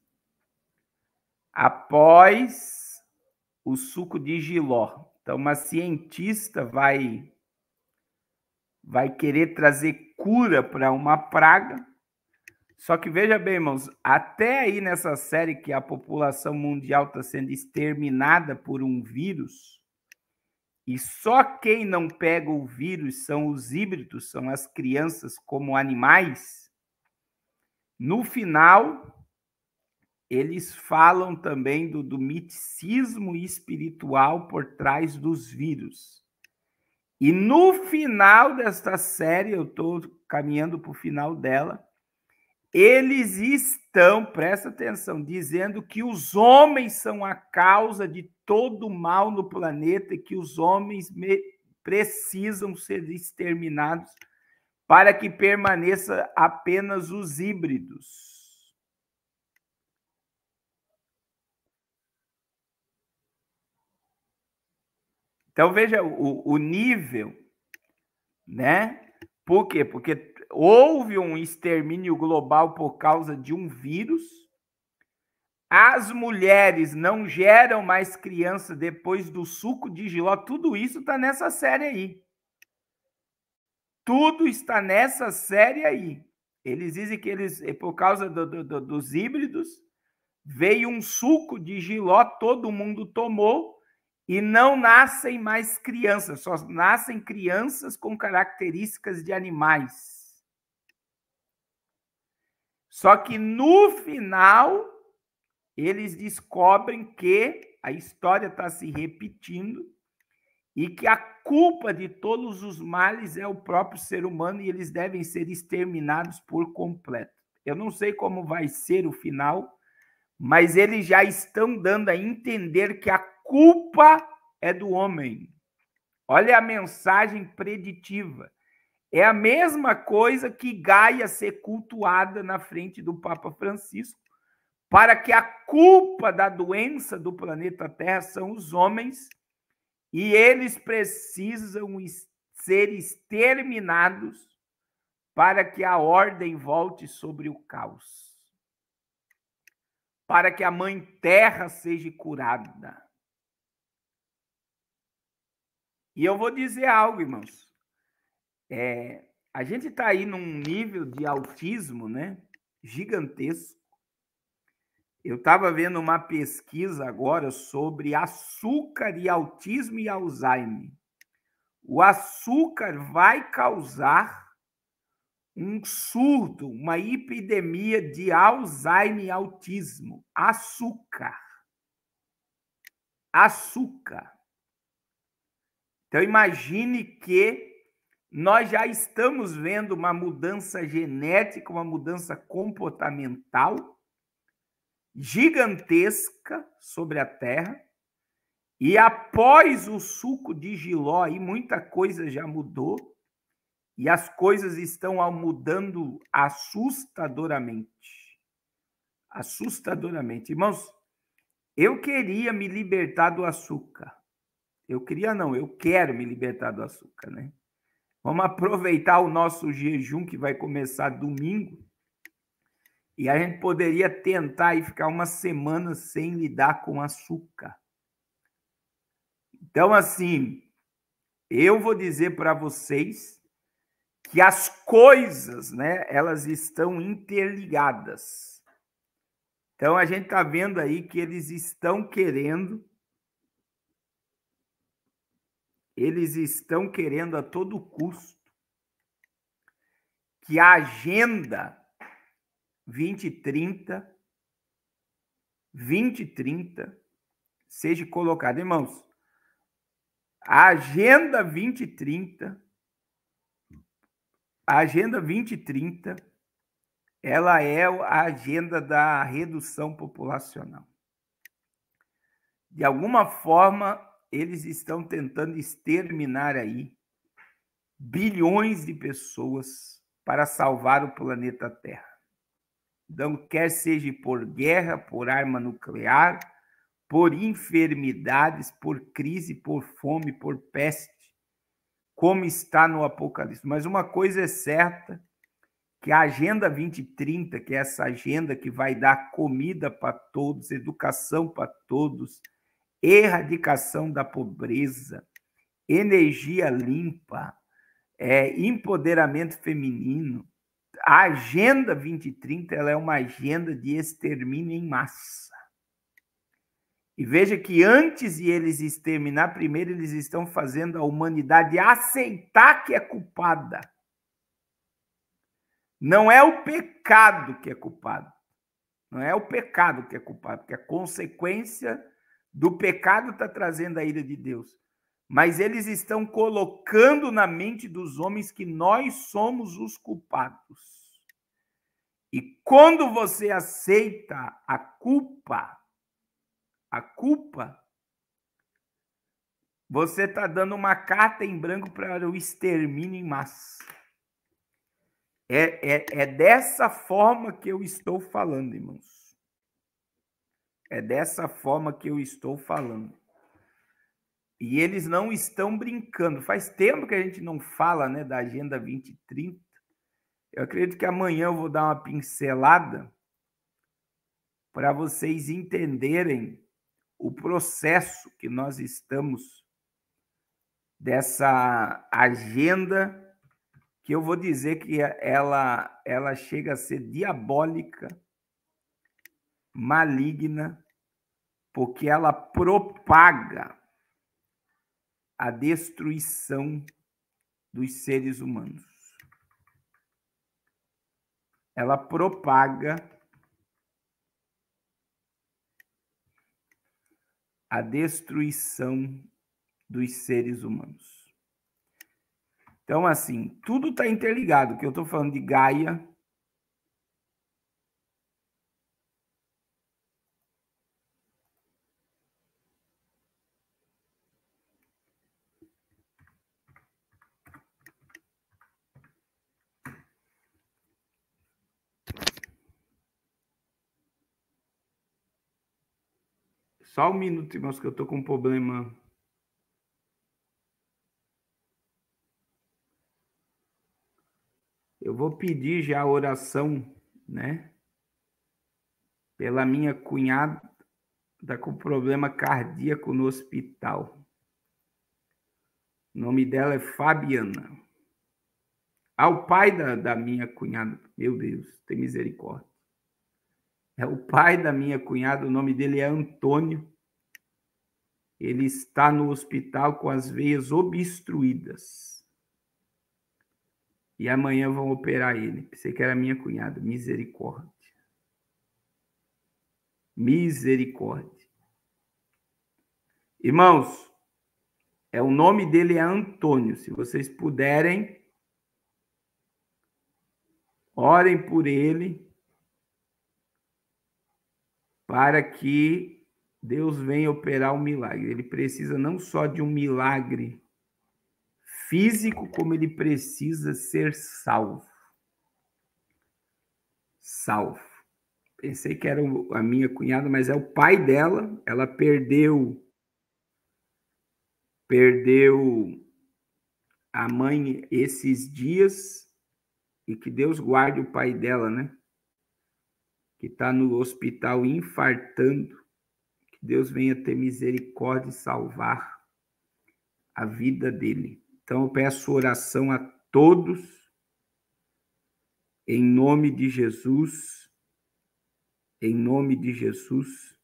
A: Após o suco de Giló. Então, uma cientista vai querer trazer cura para uma praga. Só que veja bem, irmãos, até aí nessa série que a população mundial está sendo exterminada por um vírus, e só quem não pega o vírus são os híbridos, são as crianças como animais. No final, eles falam também do miticismo espiritual por trás dos vírus. E no final desta série, eu estou caminhando para o final dela, eles estão, presta atenção, dizendo que os homens são a causa de todo o mal no planeta e que os homens precisam ser exterminados para que permaneça apenas os híbridos. Então, veja o nível, né? Por quê? Porque houve um extermínio global por causa de um vírus. As mulheres não geram mais criança depois do suco de Giló. Tudo isso está nessa série aí. Tudo está nessa série aí. Eles dizem que por causa dos híbridos, veio um suco de Giló, todo mundo tomou, e não nascem mais crianças, só nascem crianças com características de animais. Só que no final, eles descobrem que a história está se repetindo e que a culpa de todos os males é o próprio ser humano e eles devem ser exterminados por completo. Eu não sei como vai ser o final, mas eles já estão dando a entender que a culpa é do homem. Olha a mensagem preditiva. É a mesma coisa que Gaia ser cultuada na frente do Papa Francisco, para que a culpa da doença do planeta Terra são os homens e eles precisam ser exterminados para que a ordem volte sobre o caos. Para que a Mãe Terra seja curada. E eu vou dizer algo, irmãos. A gente está aí num nível de autismo, né, gigantesco. Eu estava vendo uma pesquisa agora sobre açúcar e autismo e Alzheimer. O açúcar vai causar um surto, uma epidemia de Alzheimer e autismo. Açúcar. Açúcar. Então, imagine que nós já estamos vendo uma mudança genética, uma mudança comportamental gigantesca sobre a Terra. E após o suco de Giló, aí muita coisa já mudou. E as coisas estão mudando assustadoramente. Assustadoramente. Irmãos, eu queria me libertar do açúcar. Eu quero me libertar do açúcar, né? Vamos aproveitar o nosso jejum que vai começar domingo. E a gente poderia tentar e ficar uma semana sem lidar com açúcar. Então, assim, eu vou dizer para vocês que as coisas, né, elas estão interligadas. Então, a gente está vendo aí que eles estão querendo a todo custo que a Agenda 2030 seja colocada. Irmãos, a Agenda 2030, ela é a agenda da redução populacional. De alguma forma, eles estão tentando exterminar aí bilhões de pessoas para salvar o planeta Terra. Então, quer seja por guerra, por arma nuclear, por enfermidades, por crise, por fome, por peste, como está no Apocalipse. Mas uma coisa é certa, que a Agenda 2030, que é essa agenda que vai dar comida para todos, educação para todos, erradicação da pobreza, energia limpa, empoderamento feminino. A Agenda 2030 ela é uma agenda de extermínio em massa. E veja que antes de eles exterminar, primeiro eles estão fazendo a humanidade aceitar que é culpada. Não é o pecado que é culpado. Não é o pecado que é culpado, porque a consequência do pecado está trazendo a ira de Deus. Mas eles estão colocando na mente dos homens que nós somos os culpados. E quando você aceita a culpa, você está dando uma carta em branco para o extermínio em massa. É dessa forma que eu estou falando, irmãos. É dessa forma que eu estou falando. E eles não estão brincando. Faz tempo que a gente não fala, né, da Agenda 2030. Eu acredito que amanhã eu vou dar uma pincelada para vocês entenderem o processo que nós estamos dessa agenda, que eu vou dizer que ela chega a ser diabólica, maligna, porque ela propaga a destruição dos seres humanos. Ela propaga a destruição dos seres humanos. Então, assim, tudo está interligado. Que eu estou falando de Gaia, só um minuto, irmãos, que eu estou com um problema. Eu vou pedir já a oração, né? Pela minha cunhada, está com problema cardíaco no hospital. O nome dela é Fabiana. O pai da minha cunhada, meu Deus, tem misericórdia. É o pai da minha cunhada, o nome dele é Antônio. Ele está no hospital com as veias obstruídas. E amanhã vão operar ele. Pensei que era minha cunhada. Misericórdia. Misericórdia. Irmãos, o nome dele é Antônio. Se vocês puderem, orem por ele, para que Deus venha operar um milagre. Ele precisa não só de um milagre físico, como ele precisa ser salvo. Salvo. Pensei que era a minha cunhada, mas é o pai dela. Ela perdeu a mãe esses dias, e que Deus guarde o pai dela, né? Que está no hospital infartando. Que Deus venha ter misericórdia e salvar a vida dele. Então eu peço oração a todos, em nome de Jesus. Em nome de Jesus,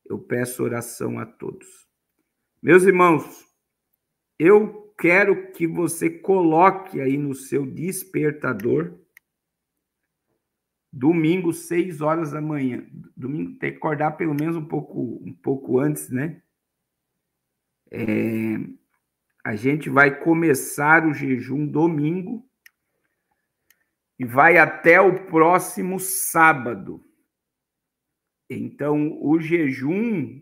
A: eu peço oração a todos. Meus irmãos, eu quero que você coloque aí no seu despertador, domingo, 6 horas da manhã. Domingo tem que acordar pelo menos um pouco antes, né? A gente vai começar o jejum domingo e vai até o próximo sábado. Então, o jejum,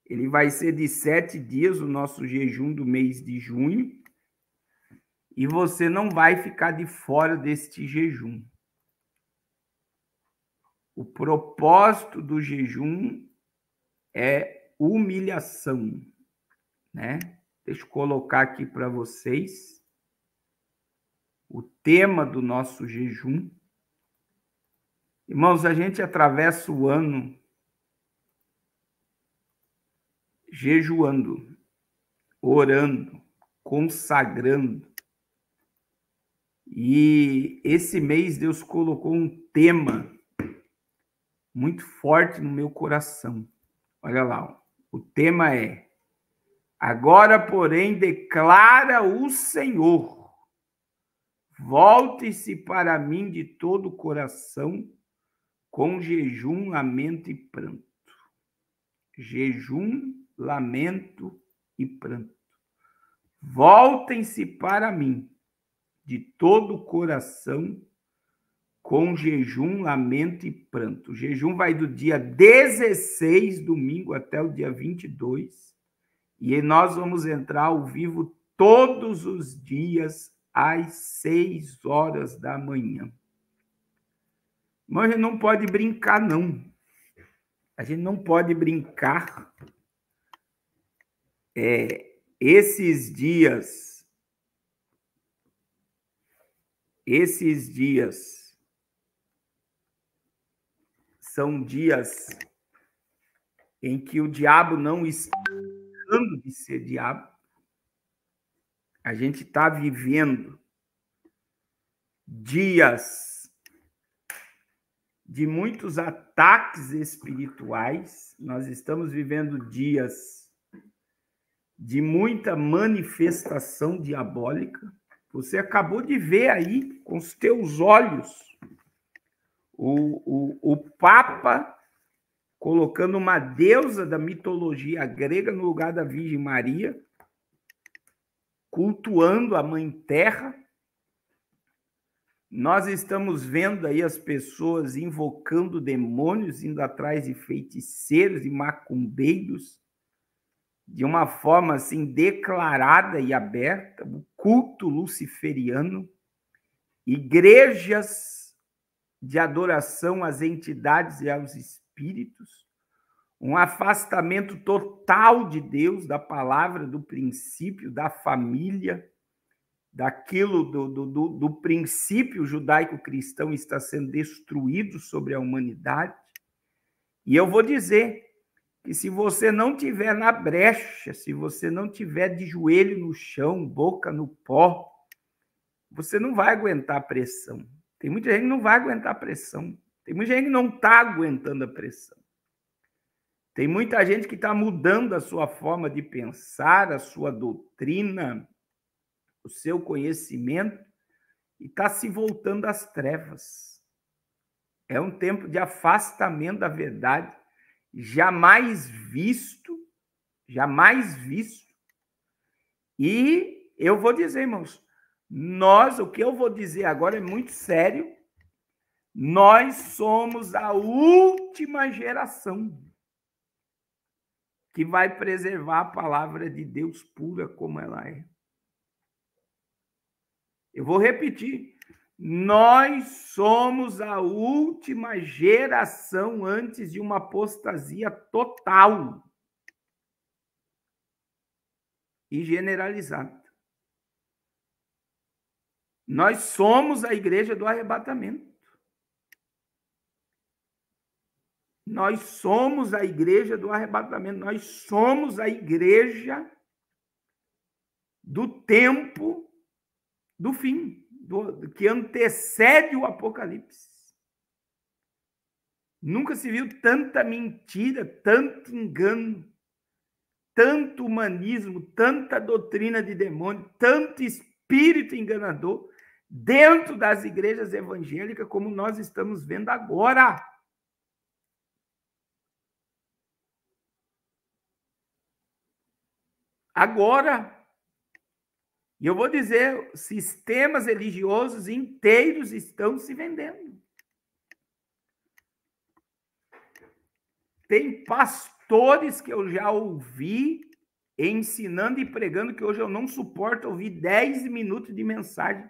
A: ele vai ser de 7 dias, o nosso jejum do mês de junho, e você não vai ficar de fora deste jejum. O propósito do jejum é humilhação. né? Deixa eu colocar aqui para vocês o tema do nosso jejum. Irmãos, a gente atravessa o ano jejuando, orando, consagrando. E esse mês Deus colocou um tema muito forte no meu coração. Olha lá, o tema é: agora, porém, declara o Senhor, volte-se para mim de todo o coração, com jejum, lamento e pranto. Jejum, lamento e pranto. Voltem-se para mim de todo o coração, com jejum, lamento e pranto. O jejum vai do dia 16, domingo, até o dia 22. E nós vamos entrar ao vivo todos os dias, às 6 horas da manhã. Mas a gente não pode brincar, não. A gente não pode brincar. Esses dias são dias em que o diabo não está deixando de ser diabo. A gente está vivendo dias de muitos ataques espirituais. Nós estamos vivendo dias de muita manifestação diabólica. Você acabou de ver aí com os teus olhos o Papa colocando uma deusa da mitologia grega no lugar da Virgem Maria, cultuando a Mãe Terra. Nós estamos vendo aí as pessoas invocando demônios, indo atrás de feiticeiros e macumbeiros, de uma forma assim declarada e aberta, o culto luciferiano, igrejas de adoração às entidades e aos espíritos, um afastamento total de Deus, da palavra, do princípio, da família, daquilo do princípio judaico-cristão está sendo destruído sobre a humanidade. E eu vou dizer que se você não tiver na brecha, se você não tiver de joelho no chão, boca no pó, você não vai aguentar a pressão. Tem muita gente que não vai aguentar a pressão. Tem muita gente que não está aguentando a pressão. Tem muita gente que está mudando a sua forma de pensar, a sua doutrina, o seu conhecimento, e está se voltando às trevas. É um tempo de afastamento da verdade, jamais visto. E eu vou dizer, irmãos, o que eu vou dizer agora é muito sério. Nós somos a última geração que vai preservar a palavra de Deus pura como ela é. Eu vou repetir. Nós somos a última geração antes de uma apostasia total e generalizada. Nós somos a igreja do arrebatamento. Nós somos a igreja do arrebatamento. Nós somos a igreja do tempo do fim, que antecede o Apocalipse. Nunca se viu tanta mentira, tanto engano, tanto humanismo, tanta doutrina de demônio, tanto espírito enganador dentro das igrejas evangélicas como nós estamos vendo agora. Agora. E eu vou dizer, sistemas religiosos inteiros estão se vendendo. Tem pastores que eu já ouvi ensinando e pregando que hoje eu não suporto ouvir 10 minutos de mensagem.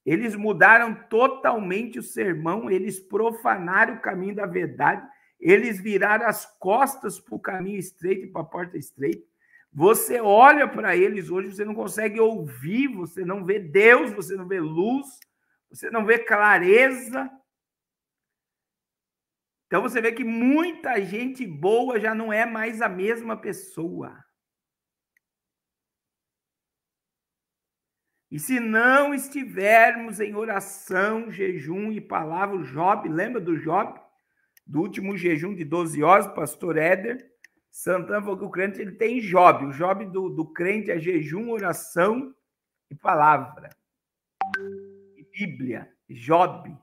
A: Eles mudaram totalmente o sermão, eles profanaram o caminho da verdade, eles viraram as costas para o caminho estreito e para a porta estreita. Você olha para eles hoje, você não consegue ouvir, você não vê Deus, você não vê luz, você não vê clareza. Então você vê que muita gente boa já não é mais a mesma pessoa. E se não estivermos em oração, jejum e palavra, Job, lembra do Job? Do último jejum de 12 horas, pastor Éder Santana falou que o crente ele tem Job. O Job do crente é jejum, oração e palavra. E Bíblia, Job.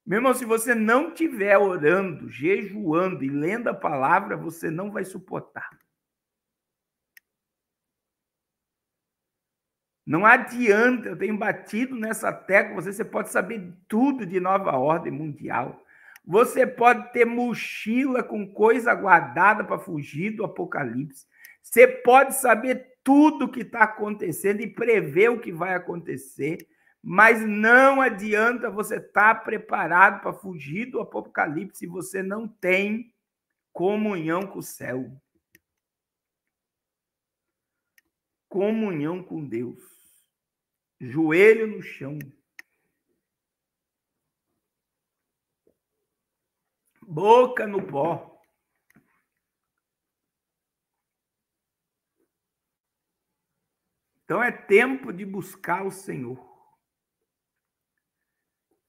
A: Meu irmão, se você não estiver orando, jejuando e lendo a palavra, você não vai suportar. Não adianta, eu tenho batido nessa tecla, você pode saber tudo de nova ordem mundial. Você pode ter mochila com coisa guardada para fugir do apocalipse. Você pode saber tudo o que está acontecendo e prever o que vai acontecer, mas não adianta você estar preparado para fugir do apocalipse se você não tem comunhão com o céu. Comunhão com Deus. Joelho no chão. Boca no pó. Então é tempo de buscar o Senhor.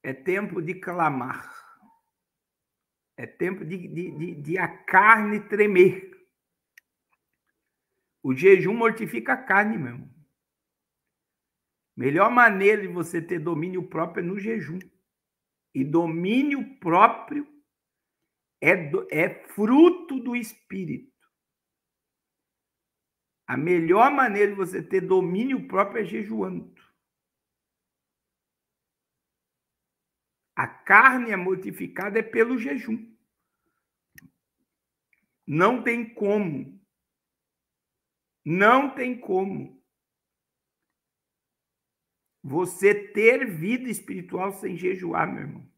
A: É tempo de clamar. É tempo de a carne tremer. O jejum mortifica a carne mesmo. Melhor maneira de você ter domínio próprio é no jejum. E domínio próprio é fruto do Espírito. A melhor maneira de você ter domínio próprio é jejuando. A carne é mortificada é pelo jejum. Não tem como. Não tem como você ter vida espiritual sem jejuar, meu irmão.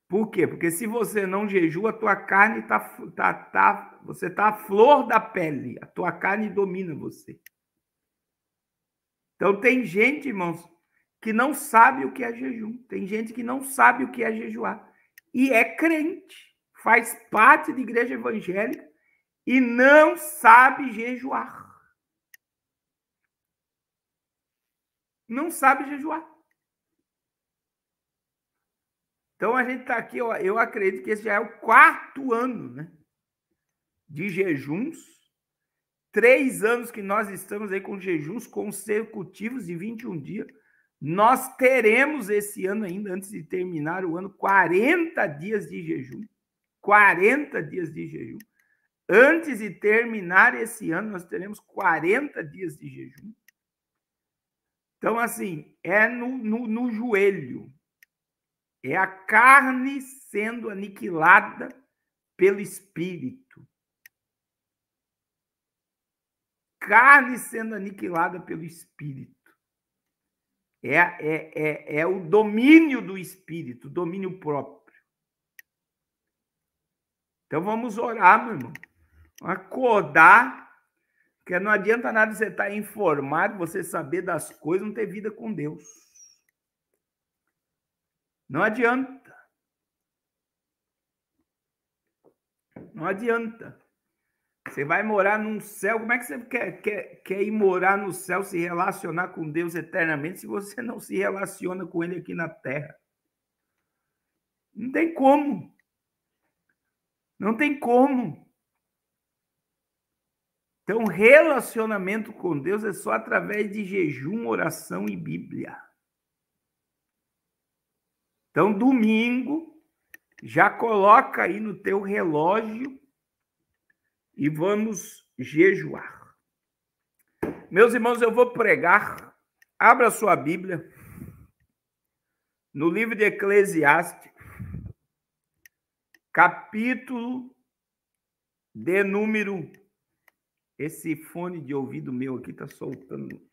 A: Por quê? Porque se você não jejua, a tua carne você está à flor da pele. A tua carne domina você. Então tem gente, irmãos, que não sabe o que é jejum. Tem gente que não sabe o que é jejuar. E é crente. Faz parte da igreja evangélica e não sabe jejuar. Não sabe jejuar. Então a gente está aqui, eu acredito que esse já é o 4º ano, né, de jejuns. 3 anos que nós estamos aí com jejuns consecutivos de 21 dias. Nós teremos esse ano ainda, antes de terminar o ano, 40 dias de jejum. 40 dias de jejum. Antes de terminar esse ano, nós teremos 40 dias de jejum. Então, assim, é no joelho. É a carne sendo aniquilada pelo Espírito. Carne sendo aniquilada pelo Espírito. É o domínio do Espírito, o domínio próprio. Então vamos orar, meu irmão. Acordar, porque não adianta nada você estar informado, você saber das coisas, não ter vida com Deus. Não adianta. Não adianta. Você vai morar num céu, como é que você quer ir morar no céu, se relacionar com Deus eternamente, se você não se relaciona com Ele aqui na terra? Não tem como. Não tem como. Então, relacionamento com Deus é só através de jejum, oração e Bíblia. Então, domingo, já coloca aí no teu relógio e vamos jejuar. Meus irmãos, eu vou pregar. Abra sua Bíblia no livro de Eclesiastes, capítulo de número... Esse fone de ouvido meu aqui está soltando.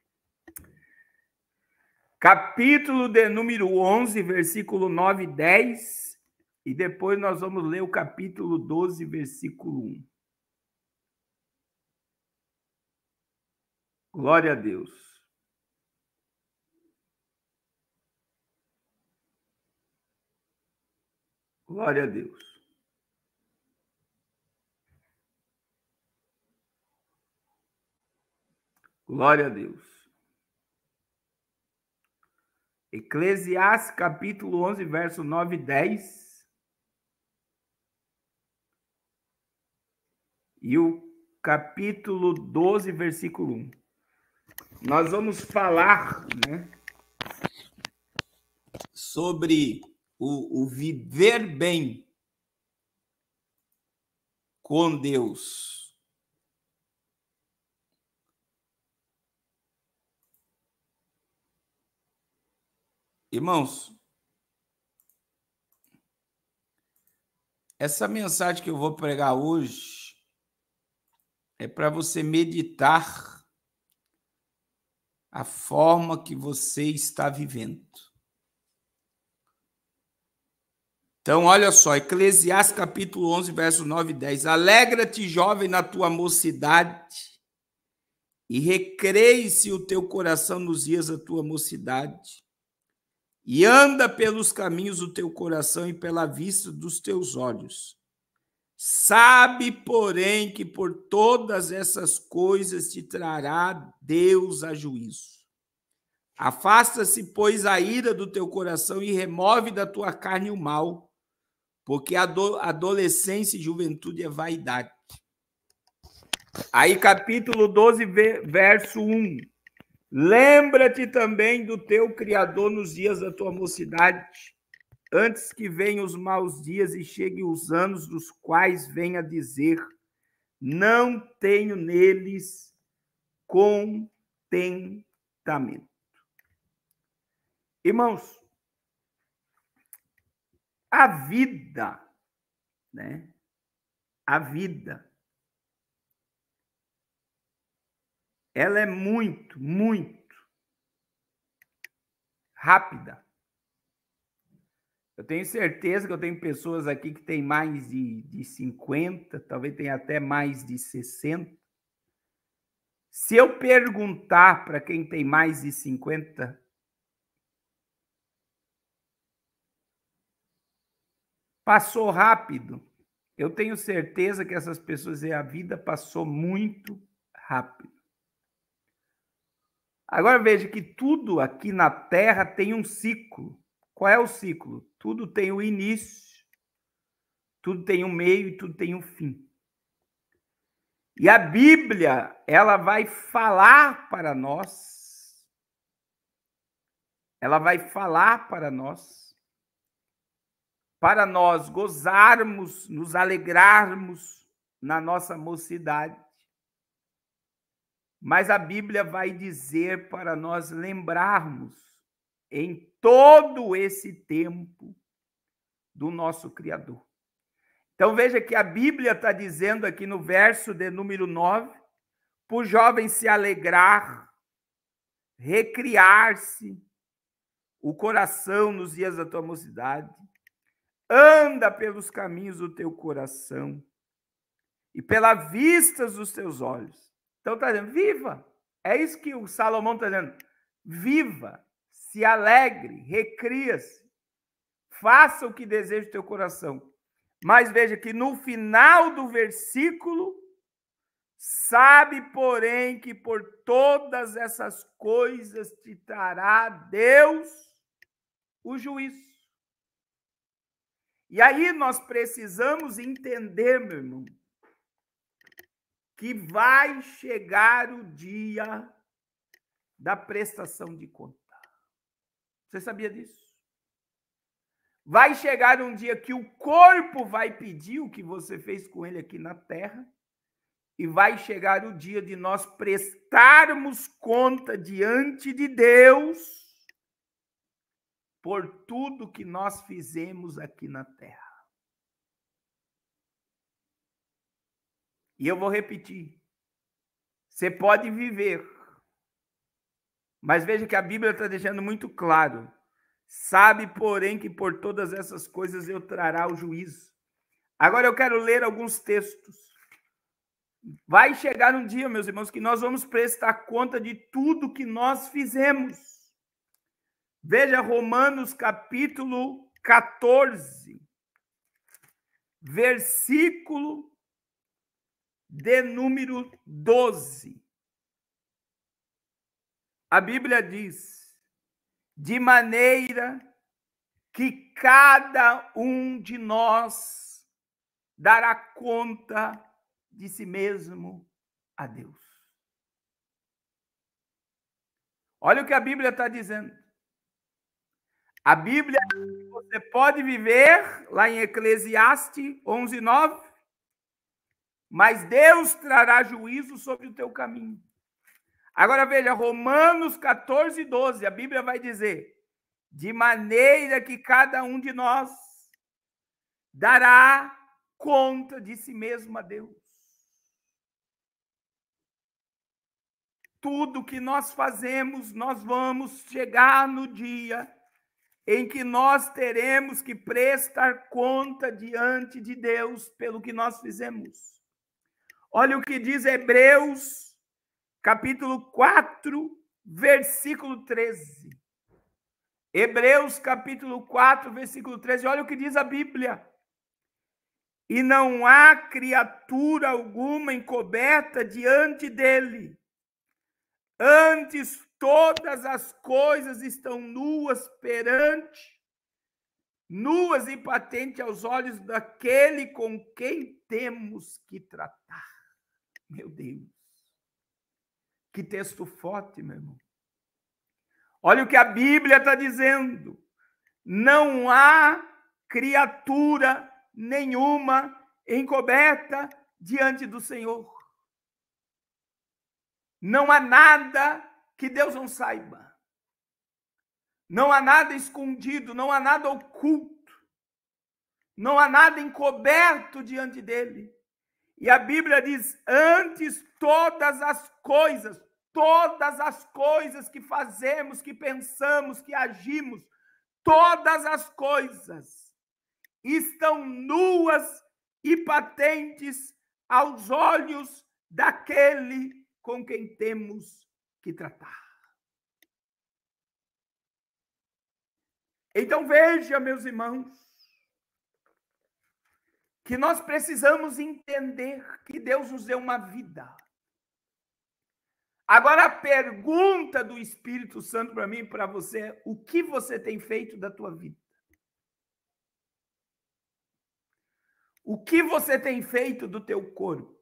A: Capítulo de número 11, versículo 9 e 10. E depois nós vamos ler o capítulo 12, versículo 1. Glória a Deus. Glória a Deus. Glória a Deus. Eclesiastes, capítulo 11, verso 9 e 10. E o capítulo 12, versículo 1. Nós vamos falar, né, sobre o viver bem com Deus. Irmãos, essa mensagem que eu vou pregar hoje é para você meditar a forma que você está vivendo. Então, olha só, Eclesiastes capítulo 11, verso 9 e 10. Alegra-te, jovem, na tua mocidade, e recreie-se o teu coração nos dias da tua mocidade, e anda pelos caminhos do teu coração e pela vista dos teus olhos. Sabe, porém, que por todas essas coisas te trará Deus a juízo. Afasta-se, pois, a ira do teu coração e remove da tua carne o mal, porque a adolescência e juventude é vaidade. Aí, capítulo 12, verso 1. Lembra-te também do teu Criador nos dias da tua mocidade, antes que venham os maus dias e cheguem os anos dos quais venha dizer: não tenho neles contentamento. Irmãos, a vida, né? A vida, ela é muito, muito rápida. Eu tenho certeza que eu tenho pessoas aqui que têm mais de 50, talvez tenha até mais de 60. Se eu perguntar para quem tem mais de 50, passou rápido, eu tenho certeza que essas pessoas dizem: a vida passou muito rápido. Agora veja que tudo aqui na Terra tem um ciclo. Qual é o ciclo? Tudo tem um início, tudo tem um meio e tudo tem um fim. E a Bíblia, ela vai falar para nós, para nós gozarmos, nos alegrarmos na nossa mocidade. Mas a Bíblia vai dizer para nós lembrarmos em todo esse tempo do nosso Criador. Então veja que a Bíblia está dizendo aqui no verso de número 9, para o jovem se alegrar, recriar-se o coração nos dias da tua mocidade, anda pelos caminhos do teu coração e pelas vistas dos teus olhos. Então está dizendo, viva. É isso que o Salomão está dizendo. Viva, se alegre, recria-se, faça o que deseja o teu coração. Mas veja que no final do versículo, sabe, porém, que por todas essas coisas te trará Deus o juízo. E aí nós precisamos entender, meu irmão, que vai chegar o dia da prestação de conta. Você sabia disso? Vai chegar um dia que o corpo vai pedir o que você fez com ele aqui na terra, e vai chegar o dia de nós prestarmos conta diante de Deus por tudo que nós fizemos aqui na terra. E eu vou repetir. Você pode viver, mas veja que a Bíblia está deixando muito claro. Sabe, porém, que por todas essas coisas eu trará o juízo. Agora eu quero ler alguns textos. Vai chegar um dia, meus irmãos, que nós vamos prestar conta de tudo que nós fizemos. Veja Romanos capítulo 14, versículo de número 12. A Bíblia diz: de maneira que cada um de nós dará conta de si mesmo a Deus. Olha o que a Bíblia está dizendo. A Bíblia diz que você pode viver, lá em Eclesiastes 11:9, mas Deus trará juízo sobre o teu caminho. Agora veja, Romanos 14:12, a Bíblia vai dizer: de maneira que cada um de nós dará conta de si mesmo a Deus. Tudo que nós fazemos, nós vamos chegar no dia em que nós teremos que prestar conta diante de Deus pelo que nós fizemos. Olha o que diz Hebreus, capítulo 4, versículo 13. Hebreus, capítulo 4, versículo 13. Olha o que diz a Bíblia. E não há criatura alguma encoberta diante dele. Antes, todas as coisas estão nuas e patentes aos olhos daquele com quem temos que tratar. Meu Deus, que texto forte, meu irmão. Olha o que a Bíblia está dizendo. Não há criatura nenhuma encoberta diante do Senhor. Não há nada que Deus não saiba. Não há nada escondido, não há nada oculto. Não há nada encoberto diante dele. E a Bíblia diz: antes todas as coisas que fazemos, que pensamos, que agimos, todas as coisas estão nuas e patentes aos olhos daquele com quem temos que tratar. Então veja, meus irmãos, que nós precisamos entender que Deus nos deu uma vida. Agora a pergunta do Espírito Santo para mim e para você é: o que você tem feito da tua vida? O que você tem feito do teu corpo?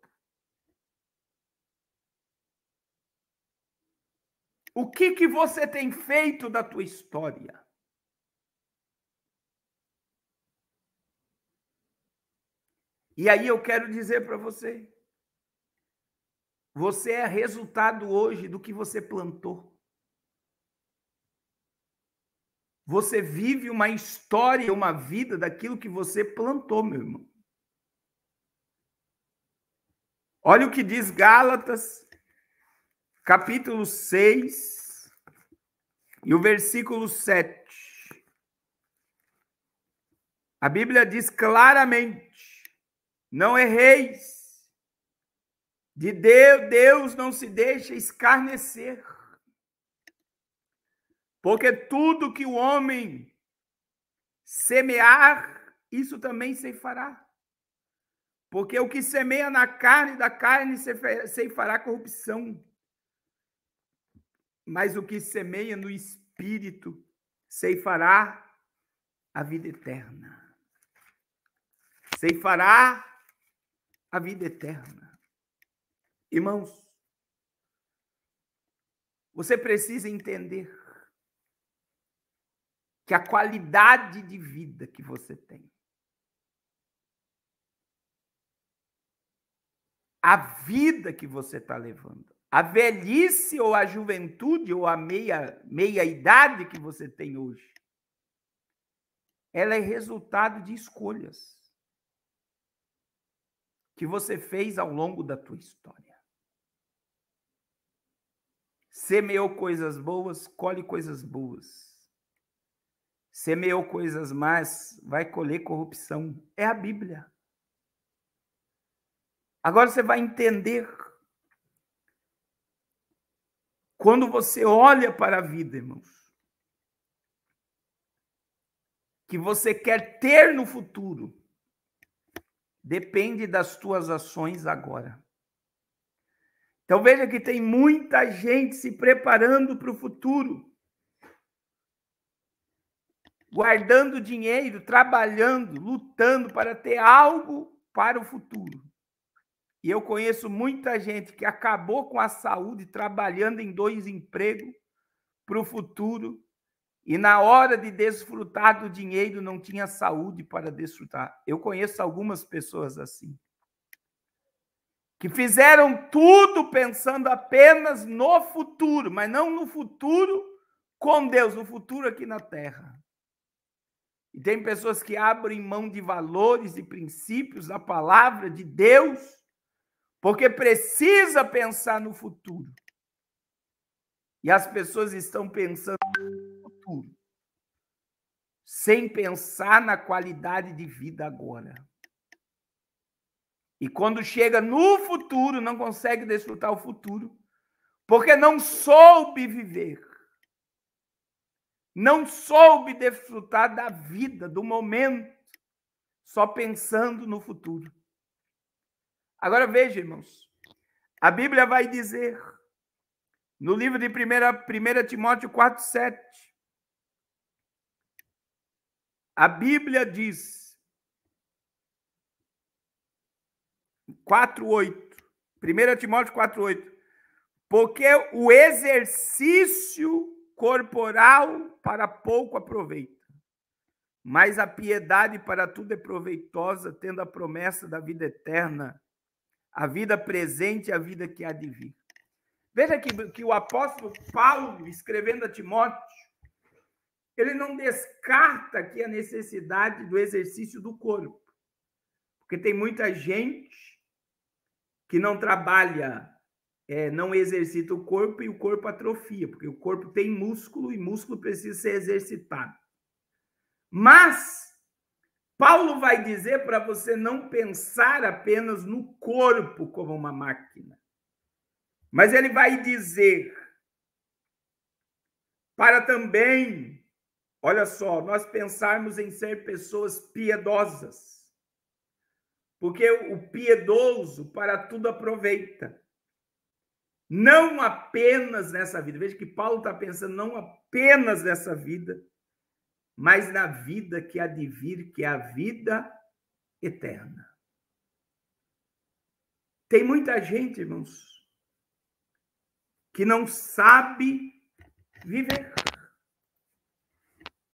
A: O que você tem feito da tua história? E aí eu quero dizer para você, você é resultado hoje do que você plantou. Você vive uma história, uma vida daquilo que você plantou, meu irmão. Olha o que diz Gálatas, capítulo 6, e o versículo 7. A Bíblia diz claramente: não erreis. De Deus não se deixa escarnecer. Porque tudo que o homem semear, isso também ceifará. Porque o que semeia na carne, da carne ceifará corrupção. Mas o que semeia no espírito ceifará a vida eterna. Ceifará a vida eterna. Irmãos, você precisa entender que a qualidade de vida que você tem, a vida que você está levando, a velhice ou a juventude ou a meia-idade que você tem hoje, ela é resultado de escolhas que você fez ao longo da tua história. Semeou coisas boas, colhe coisas boas. Semeou coisas más, vai colher corrupção. É a Bíblia. Agora você vai entender. Quando você olha para a vida, irmãos, que você quer ter no futuro, depende das tuas ações agora. Então veja que tem muita gente se preparando para o futuro, guardando dinheiro, trabalhando, lutando para ter algo para o futuro. E eu conheço muita gente que acabou com a saúde trabalhando em 2 empregos para o futuro e na hora de desfrutar do dinheiro não tinha saúde para desfrutar. Eu conheço algumas pessoas assim, que fizeram tudo pensando apenas no futuro, mas não no futuro com Deus, no futuro aqui na terra. E tem pessoas que abrem mão de valores e princípios da palavra de Deus, porque precisa pensar no futuro. E as pessoas estão pensando no futuro, sem pensar na qualidade de vida agora. E quando chega no futuro, não consegue desfrutar o futuro, porque não soube viver. Não soube desfrutar da vida, do momento, só pensando no futuro. Agora veja, irmãos, a Bíblia vai dizer, no livro de 1 Timóteo 4,7, a Bíblia diz, 4,8, 1 Timóteo 4,8, porque o exercício corporal para pouco aproveita, mas a piedade para tudo é proveitosa, tendo a promessa da vida eterna, a vida presente e a vida que há de vir. Veja que o apóstolo Paulo, escrevendo a Timóteo, ele não descarta aqui a necessidade do exercício do corpo, porque tem muita gente que não trabalha, não exercita o corpo e o corpo atrofia, porque o corpo tem músculo e músculo precisa ser exercitado. Mas Paulo vai dizer para você não pensar apenas no corpo como uma máquina, mas ele vai dizer para também, olha só, nós pensarmos em ser pessoas piedosas, porque o piedoso para tudo aproveita. Não apenas nessa vida, veja que Paulo está pensando não apenas nessa vida, mas na vida que há de vir, que é a vida eterna. Tem muita gente, irmãos, que não sabe viver.